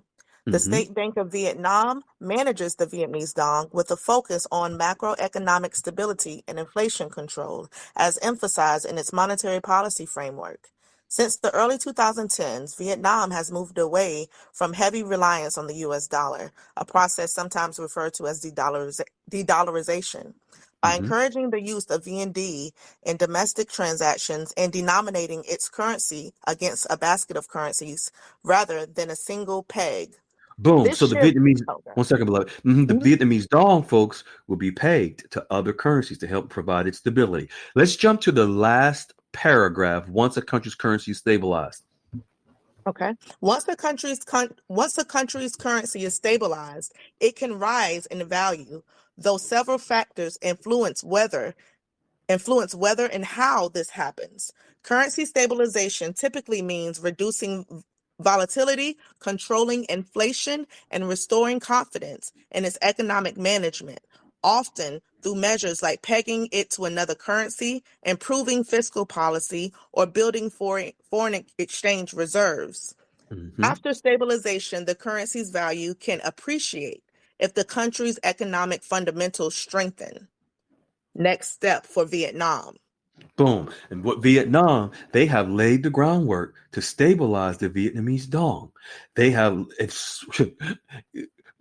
The State Bank of Vietnam manages the Vietnamese dong with a focus on macroeconomic stability and inflation control, as emphasized in its monetary policy framework. Since the early 2010s, Vietnam has moved away from heavy reliance on the U.S. dollar, a process sometimes referred to as de-dollarization. By encouraging the use of VND in domestic transactions and denominating its currency against a basket of currencies rather than a single peg. Boom. This So the shift, Vietnamese, okay. one second, beloved. The Vietnamese dong folks will be pegged to other currencies to help provide its stability. Let's jump to the last paragraph. Once a country's currency is stabilized. Okay. Once the country's currency is stabilized, it can rise in value, though several factors influence whether and how this happens. Currency stabilization typically means reducing volatility, controlling inflation, and restoring confidence in its economic management, often through measures like pegging it to another currency, improving fiscal policy, or building foreign exchange reserves. After stabilization, the currency's value can appreciate if the country's economic fundamentals strengthen. Next step for Vietnam. Boom. And what Vietnam, they have laid the groundwork to stabilize the Vietnamese dong. They have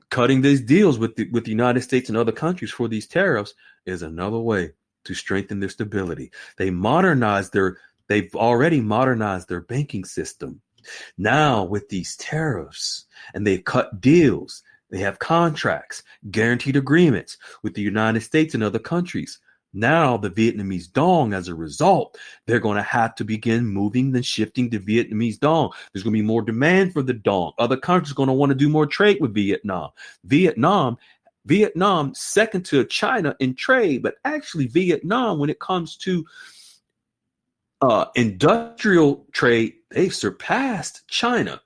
cutting these deals with the United States and other countries for these tariffs is another way to strengthen their stability. They've already modernized their banking system. Now with these tariffs, and they've cut deals, they have contracts, guaranteed agreements with the United States and other countries. Now the Vietnamese dong, as a result, they're going to have to begin moving and shifting to Vietnamese dong. There's going to be more demand for the dong. Other countries are going to want to do more trade with Vietnam. Vietnam, second to China in trade, but actually Vietnam, when it comes to industrial trade, they've surpassed China.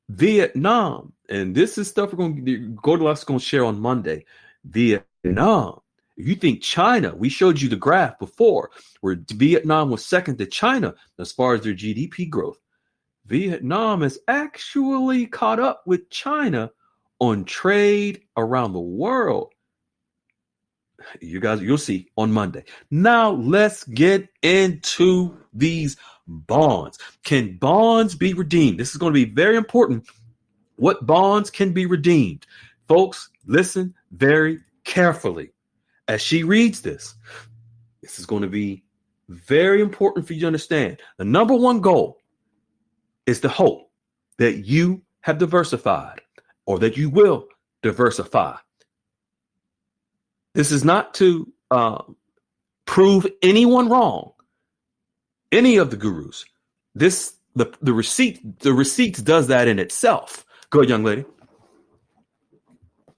Vietnam, and this is stuff Goldilocks is going to share on Monday. Vietnam. If you think China, we showed you the graph before where Vietnam was second to China as far as their GDP growth. Vietnam has actually caught up with China on trade around the world. You guys, you'll see on Monday. Now let's get into these bonds. Can bonds be redeemed? This is going to be very important. What bonds can be redeemed? Folks, listen very carefully. As she reads this, this is going to be very important for you to understand. The number one goal is to hope that you have diversified or that you will diversify. This is not to prove anyone wrong, any of the gurus. The receipts does that in itself. Go ahead, young lady.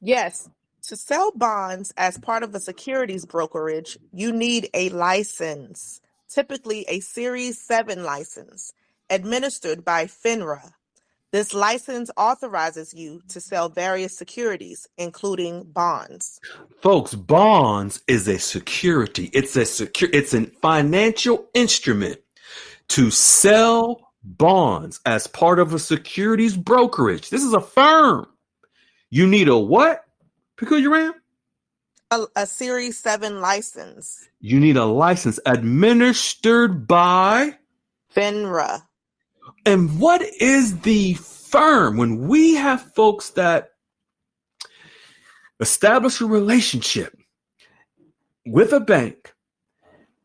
Yes. To sell bonds as part of a securities brokerage, you need a license, typically a Series 7 license, administered by FINRA. This license authorizes you to sell various securities, including bonds. Folks, bonds is a security. It's a financial instrument. To sell bonds as part of a securities brokerage. This is a firm. You need a what? Peculiar Ram? A Series 7 license. You need a license administered by. FINRA. And what is the firm? When we have folks that establish a relationship with a bank,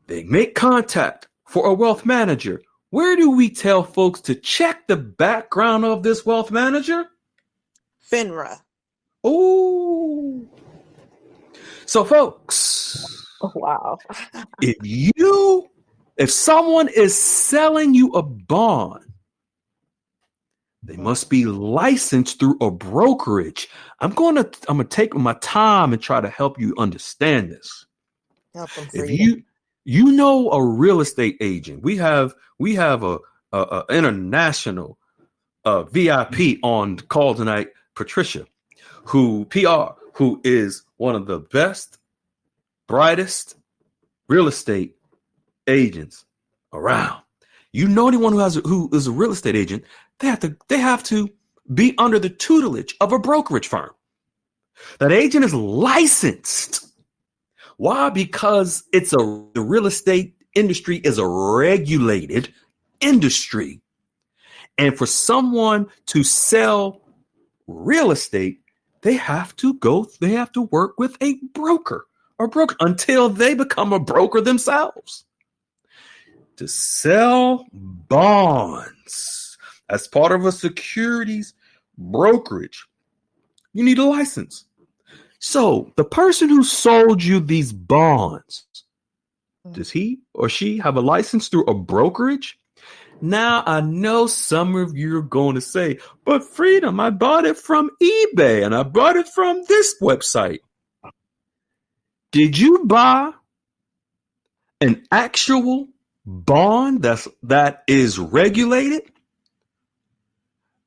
they make contact for a wealth manager. Where do we tell folks to check the background of this wealth manager? FINRA. Oh. So folks, Oh, wow. if someone is selling you a bond, they must be licensed through a brokerage. I'm gonna take my time and try to help you understand this. Help them If freedom. you know a real estate agent, we have a international VIP on call tonight, Patricia, who is one of the best, brightest real estate agents around. You know anyone who is a real estate agent, they have to be under the tutelage of a brokerage firm. That agent is licensed. Why? Because the real estate industry is a regulated industry. And for someone to sell real estate, they have to work with a broker until they become a broker themselves. To sell bonds as part of a securities brokerage, you need a license. So the person who sold you these bonds, does he or she have a license through a brokerage? Now, I know some of you are going to say, but Freedom, I bought it from eBay and I bought it from this website. Did you buy an actual bond that is regulated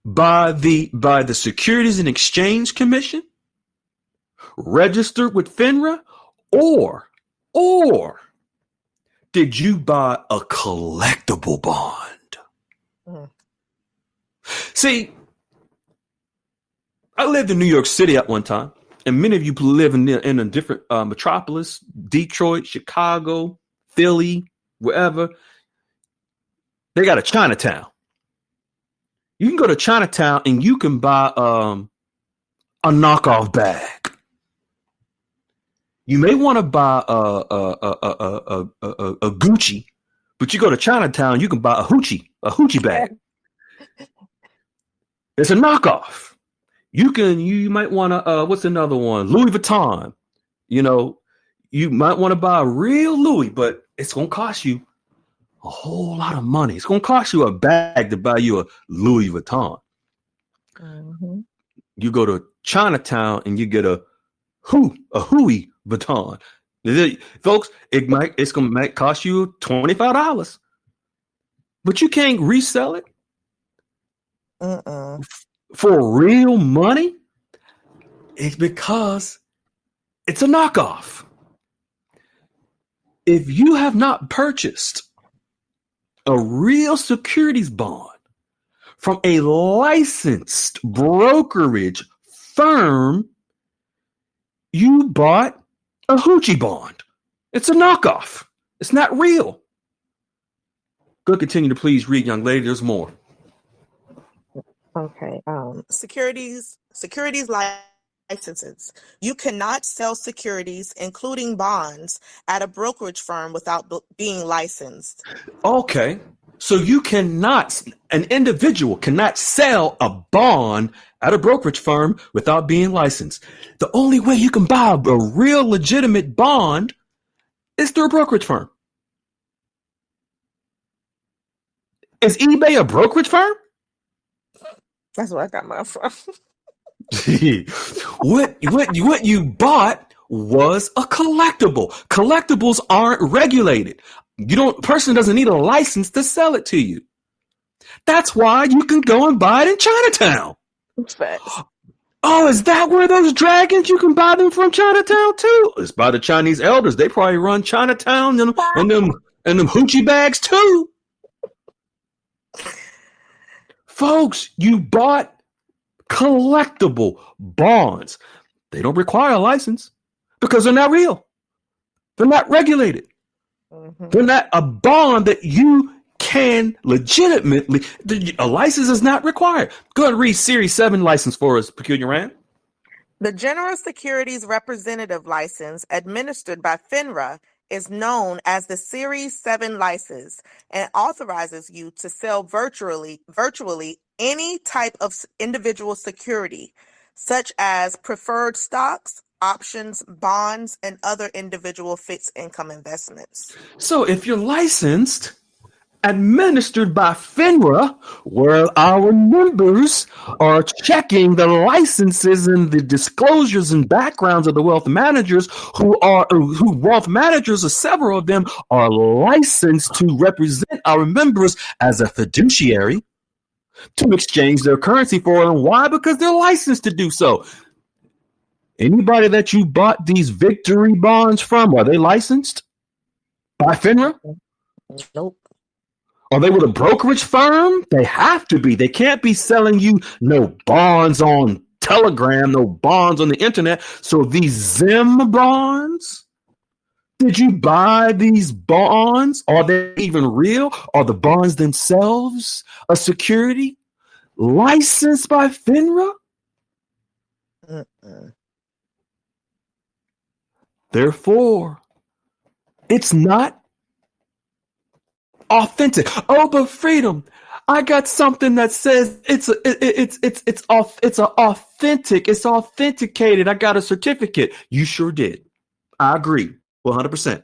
by the Securities and Exchange Commission, registered with FINRA, or did you buy a collectible bond? See, I lived in New York City at one time, and many of you live in a different metropolis, Detroit, Chicago, Philly, wherever. They got a Chinatown. You can go to Chinatown and you can buy a knockoff bag. You may want to buy a Gucci, but you go to Chinatown, you can buy a hoochie bag. It's a knockoff. You might want to, what's another one? Louis Vuitton. You know, you might want to buy a real Louis, but it's going to cost you a whole lot of money. It's going to cost you a bag to buy you a Louis Vuitton. Mm-hmm. You go to Chinatown and you get a Louis Vuitton. Folks, it's going to cost you $25, but you can't resell it for real money. It's because it's a knockoff. If you have not purchased a real securities bond from a licensed brokerage firm, you bought a hoochie bond. It's a knockoff. It's not real. Go continue to please read, young lady. There's more. Okay. Securities licenses. You cannot sell securities, including bonds, at a brokerage firm without being licensed. Okay. So an individual cannot sell a bond at a brokerage firm without being licensed. The only way you can buy a real legitimate bond is through a brokerage firm. Is eBay a brokerage firm? That's where I got mine from. What you bought was a collectible. Collectibles aren't regulated. Person doesn't need a license to sell it to you. That's why you can go and buy it in Chinatown. Facts. Oh, is that where those dragons, you can buy them from Chinatown too? It's by the Chinese elders. They probably run Chinatown and them hoochie bags too. Folks, you bought collectible bonds. They don't require a license. because they're not real. They're not regulated. They're not a bond that you can legitimately. A license is not required. Go ahead and read Series 7 license for us, Peculiar Rand. The General Securities Representative License, administered by FINRA, is known as the Series 7 license and authorizes you to sell virtually any type of individual security, such as preferred stocks, options, bonds, and other individual fixed income investments. So if you're licensed, administered by FINRA, where our members are checking the licenses and the disclosures and backgrounds of the wealth managers who wealth managers, or several of them, are licensed to represent our members as a fiduciary to exchange their currency for them. Why? Because they're licensed to do so. Anybody that you bought these victory bonds from, are they licensed by FINRA? Nope. Are they with a brokerage firm? They have to be. They can't be selling you no bonds on Telegram, no bonds on the internet. So these Zim bonds, did you buy these bonds? Are they even real? Are the bonds themselves a security licensed by FINRA? Therefore, it's not authentic. Oh, but Freedom, I got something that says it's authentic. It's authenticated. I got a certificate. You sure did. I agree 100%.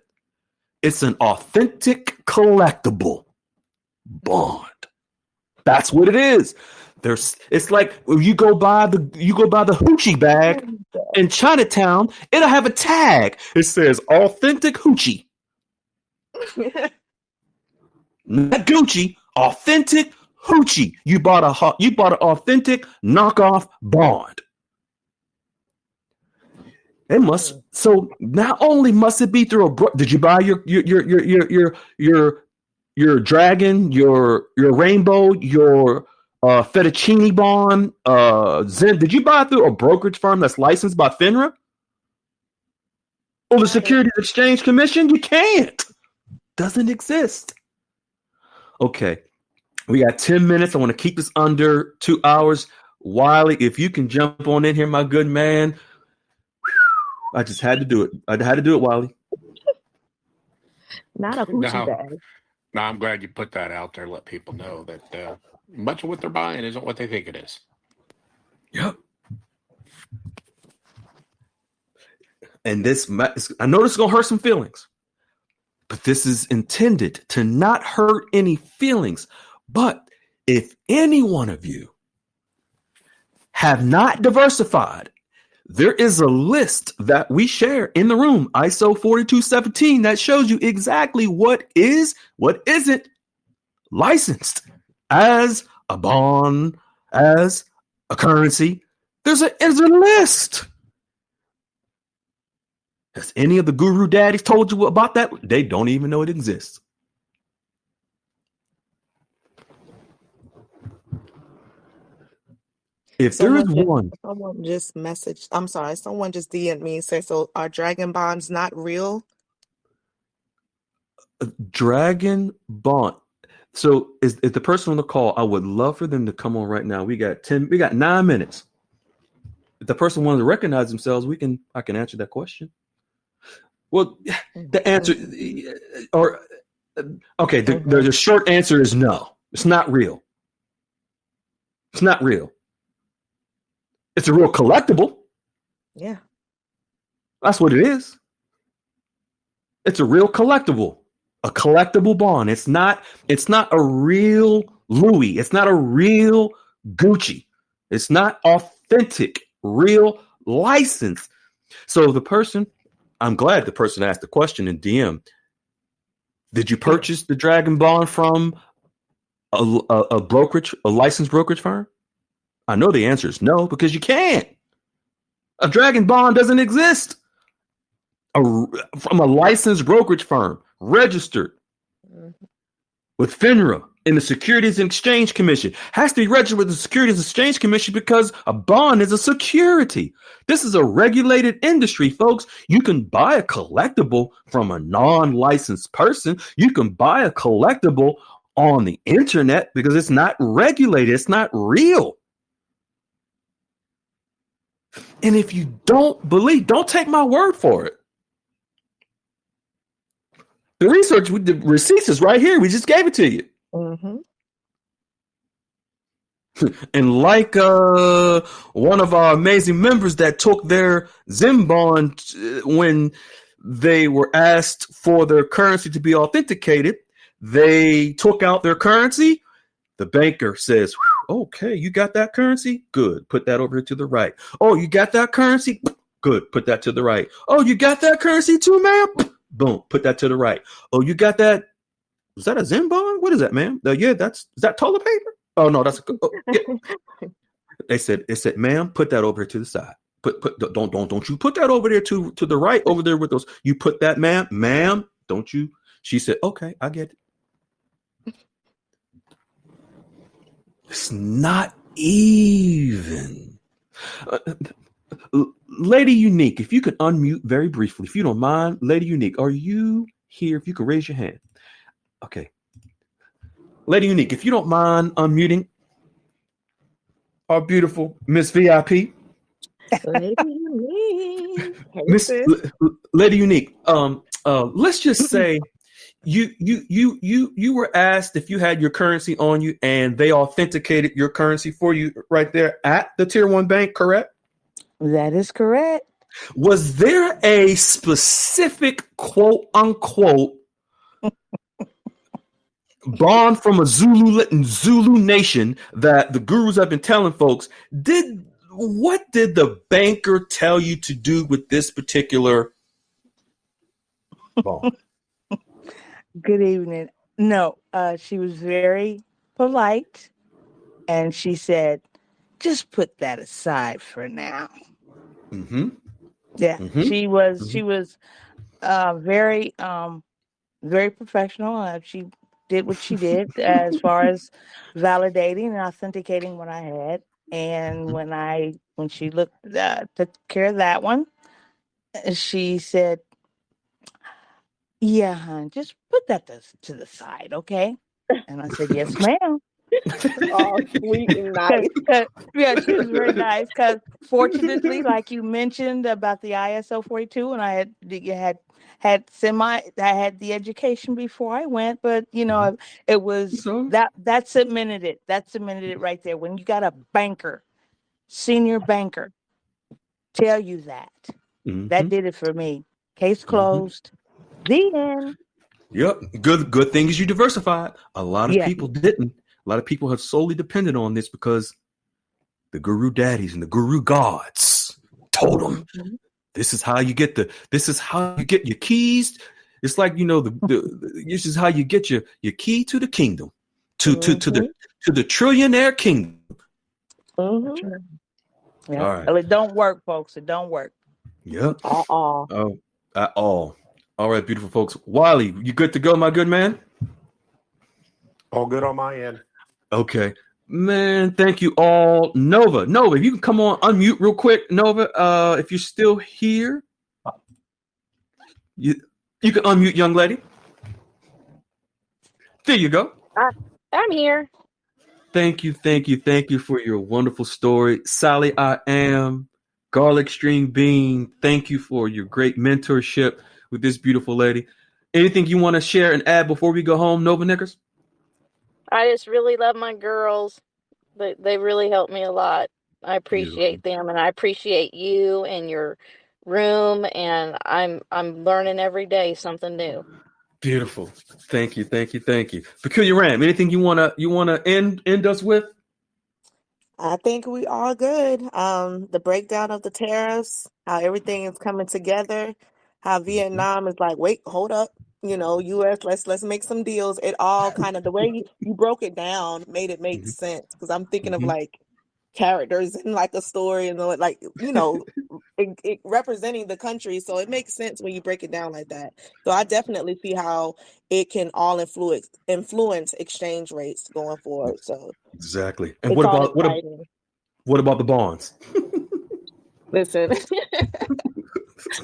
It's an authentic collectible bond. That's what it is. It's like when you go buy the hoochie bag in Chinatown, it'll have a tag. It says authentic hoochie. Not Gucci, authentic hoochie. You bought an authentic knockoff bond. It must. So not only must it be through did you buy your dragon, your rainbow, your fettuccine bond, Zen? Did you buy it through a brokerage firm that's licensed by FINRA or the Securities Exchange Commission? You can't. Doesn't exist. Okay, we got 10 minutes. I want to keep this under 2 hours. Wiley, if you can jump on in here, my good man. I just had to do it. I had to do it, Wiley. Not a hoochie bag. No, I'm glad you put that out there. Let people know that much of what they're buying isn't what they think it is. Yep. And this, I know this is going to hurt some feelings. But this is intended to not hurt any feelings. But if any one of you have not diversified, there is a list that we share in the room, ISO 4217, that shows you exactly what isn't licensed as a bond, as a currency. There's a list. Has any of the guru daddies told you about that? They don't even know it exists. If there is one. Someone just messaged, I'm sorry, someone just DM'd me and said, so are dragon bonds not real? Dragon bond. So is the person on the call, I would love for them to come on right now. We got 9 minutes. If the person wants to recognize themselves, I can answer that question. Well, the answer, the short answer is no. It's not real. It's not real. It's a real collectible. Yeah. That's what it is. It's a real collectible, a collectible bond. It's not a real Louis. It's not a real Gucci. It's not authentic, real license. So I'm glad the person asked the question in DM. Did you purchase the Dragon Bond from a licensed brokerage firm? I know the answer is no, because you can't. A Dragon Bond doesn't exist. From a licensed brokerage firm, registered with FINRA, in the Securities and Exchange Commission. Has to be registered with the Securities and Exchange Commission because a bond is a security. This is a regulated industry, folks. You can buy a collectible from a non-licensed person. You can buy a collectible on the internet because it's not regulated. It's not real. And if you don't believe, don't take my word for it. The research with the receipts is right here. We just gave it to you. Mm-hmm. And like one of our amazing members that took their Zim bond when they were asked for their currency to be authenticated, they took out their currency. The banker says, okay, you got that currency? Good. Put that over here to the right. Oh, you got that currency? Good. Put that to the right. Oh, you got that currency too, ma'am? Boom. Put that to the right. Oh, you got that? Is that a Zim bond? What is that, ma'am? Yeah, is that toilet paper? Oh no, that's yeah. It said, ma'am, put that over here to the side. Don't you put that over there to the right over there with those. You put that, ma'am, don't you? She said, okay, I get it. It's not even. Lady Unique, if you could unmute very briefly, if you don't mind, Lady Unique, are you here? If you could raise your hand. Okay. Lady Unique, if you don't mind unmuting our beautiful Miss VIP. Lady Unique. Hey, Miss sis. Lady Unique, let's just say you were asked if you had your currency on you and they authenticated your currency for you right there at the Tier 1 bank, correct? That is correct. Was there a specific quote unquote bond from a Zulu nation that the gurus have been telling folks? What did the banker tell you to do with this particular bond? Good evening. No, she was very polite, and she said, "Just put that aside for now." Mm-hmm. Yeah, Mm-hmm. she was very very professional. She did what she did as far as validating and authenticating what I had. And when she took care of that one, she said, "Yeah, hon, just put that to the side, okay?" And I said, "Yes, ma'am." All sweet and nice. Yeah, she was very nice. Because fortunately, like you mentioned about the ISO 42, and I had the education before I went, but it was So, that cemented it. That cemented it right there. When you got a banker, senior banker, tell you that mm-hmm. did it for me. Case closed. The end. Yep. Good thing is you diversified. A lot of Yeah. people didn't. A lot of people have solely depended on this because the guru daddies and the guru gods told them this is how you get your keys. It's like, this is how you get your key to the kingdom, to the trillionaire kingdom. Mm-hmm. Yeah. All right. Well, it don't work, folks. It don't work. Yep. Uh-uh. At all. All right, beautiful folks. Wiley, you good to go, my good man? All good on my end. Okay. Man, thank you all. Nova, if you can come on, unmute real quick. Nova, if you're still here, you can unmute, young lady. There you go. I'm here. Thank you for your wonderful story. Sally, I am Garlic String Bean. Thank you for your great mentorship with this beautiful lady. Anything you want to share and add before we go home, Nova Knickers? I just really love my girls. They really helped me a lot. I appreciate them, and I appreciate you and your room, and I'm learning every day something new. Beautiful. Thank you. Peculiar Ram, anything you wanna end us with? I think we are good. The breakdown of the tariffs, how everything is coming together, how Vietnam is like, wait, hold up, U.S. Let's make some deals. It all kind of the way you broke it down made it make sense because I'm thinking of like characters in like a story and like, representing the country. So it makes sense when you break it down like that. So I definitely see how it can all influence exchange rates going forward. So Exactly. And it's all exciting. what about the bonds? Listen,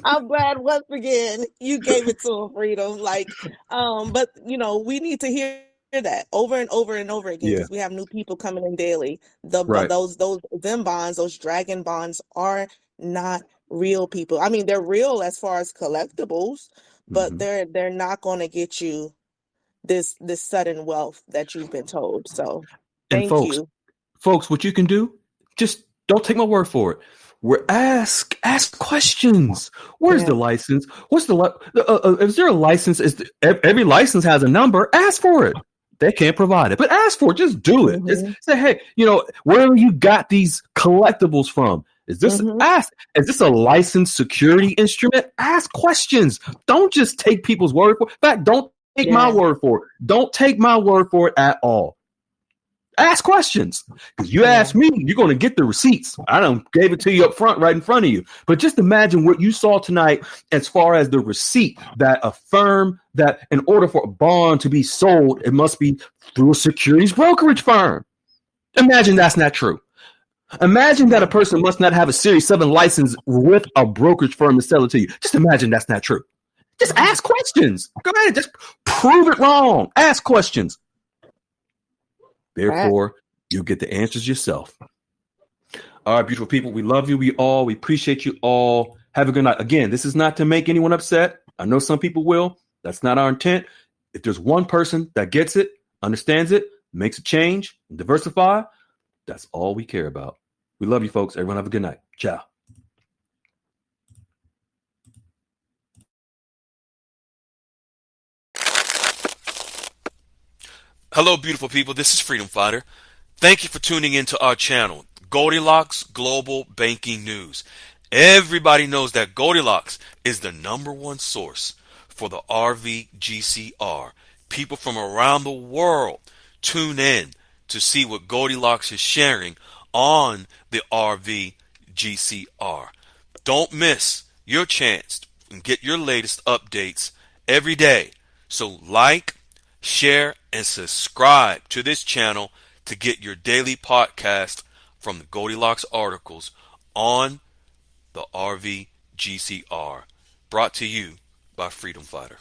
I'm glad once again you gave it to him, Freedom. Like, but we need to hear that over and over and over again Yeah, because we have new people coming in daily. right. Those them bonds, those dragon bonds are not real people. I mean, they're real as far as collectibles, but Hmm. they're not going to get you this sudden wealth that you've been told. So, And thank you. folks, what you can do, just don't take my word for it. We're ask questions. Where's Yeah. the license? What's the is there a license? Every license has a number? Ask for it. They can't provide it, but ask for it. Just do it. Just Mhm. say, hey, wherever you got these collectibles from, Mhm. is this a licensed security instrument? Ask questions. Don't just take people's word for it. In fact, don't take my Yeah. word for it. Don't take my word for it at all. Ask questions. Because you Yeah. ask me, you're going to get the receipts. I don't gave it to you up front, right in front of you. But just imagine what you saw tonight as far as the receipt that affirm that in order for a bond to be sold, it must be through a securities brokerage firm. Imagine that's not true. Imagine that a person must not have a Series 7 license with a brokerage firm to sell it to you. Just imagine that's not true. Just ask questions. Go ahead. Just prove it wrong. Ask questions. Right. Therefore, you get the answers yourself. All right, beautiful people. We love you. We appreciate you all. Have a good night. Again, this is not to make anyone upset. I know some people will. That's not our intent. If there's one person that gets it, understands it, makes a change, and diversify, that's all we care about. We love you, folks. Everyone have a good night. Ciao. Hello, beautiful people. This is Freedom Fighter. Thank you for tuning into our channel, Goldilocks Global Banking News. Everybody knows that Goldilocks is the number one source for the RVGCR. People from around the world tune in to see what Goldilocks is sharing on the RVGCR. Don't miss your chance and get your latest updates every day. So like, share, and subscribe to this channel to get your daily podcast from the Goldilocks articles on the RVGCR. Brought to you by Freedom Fighter.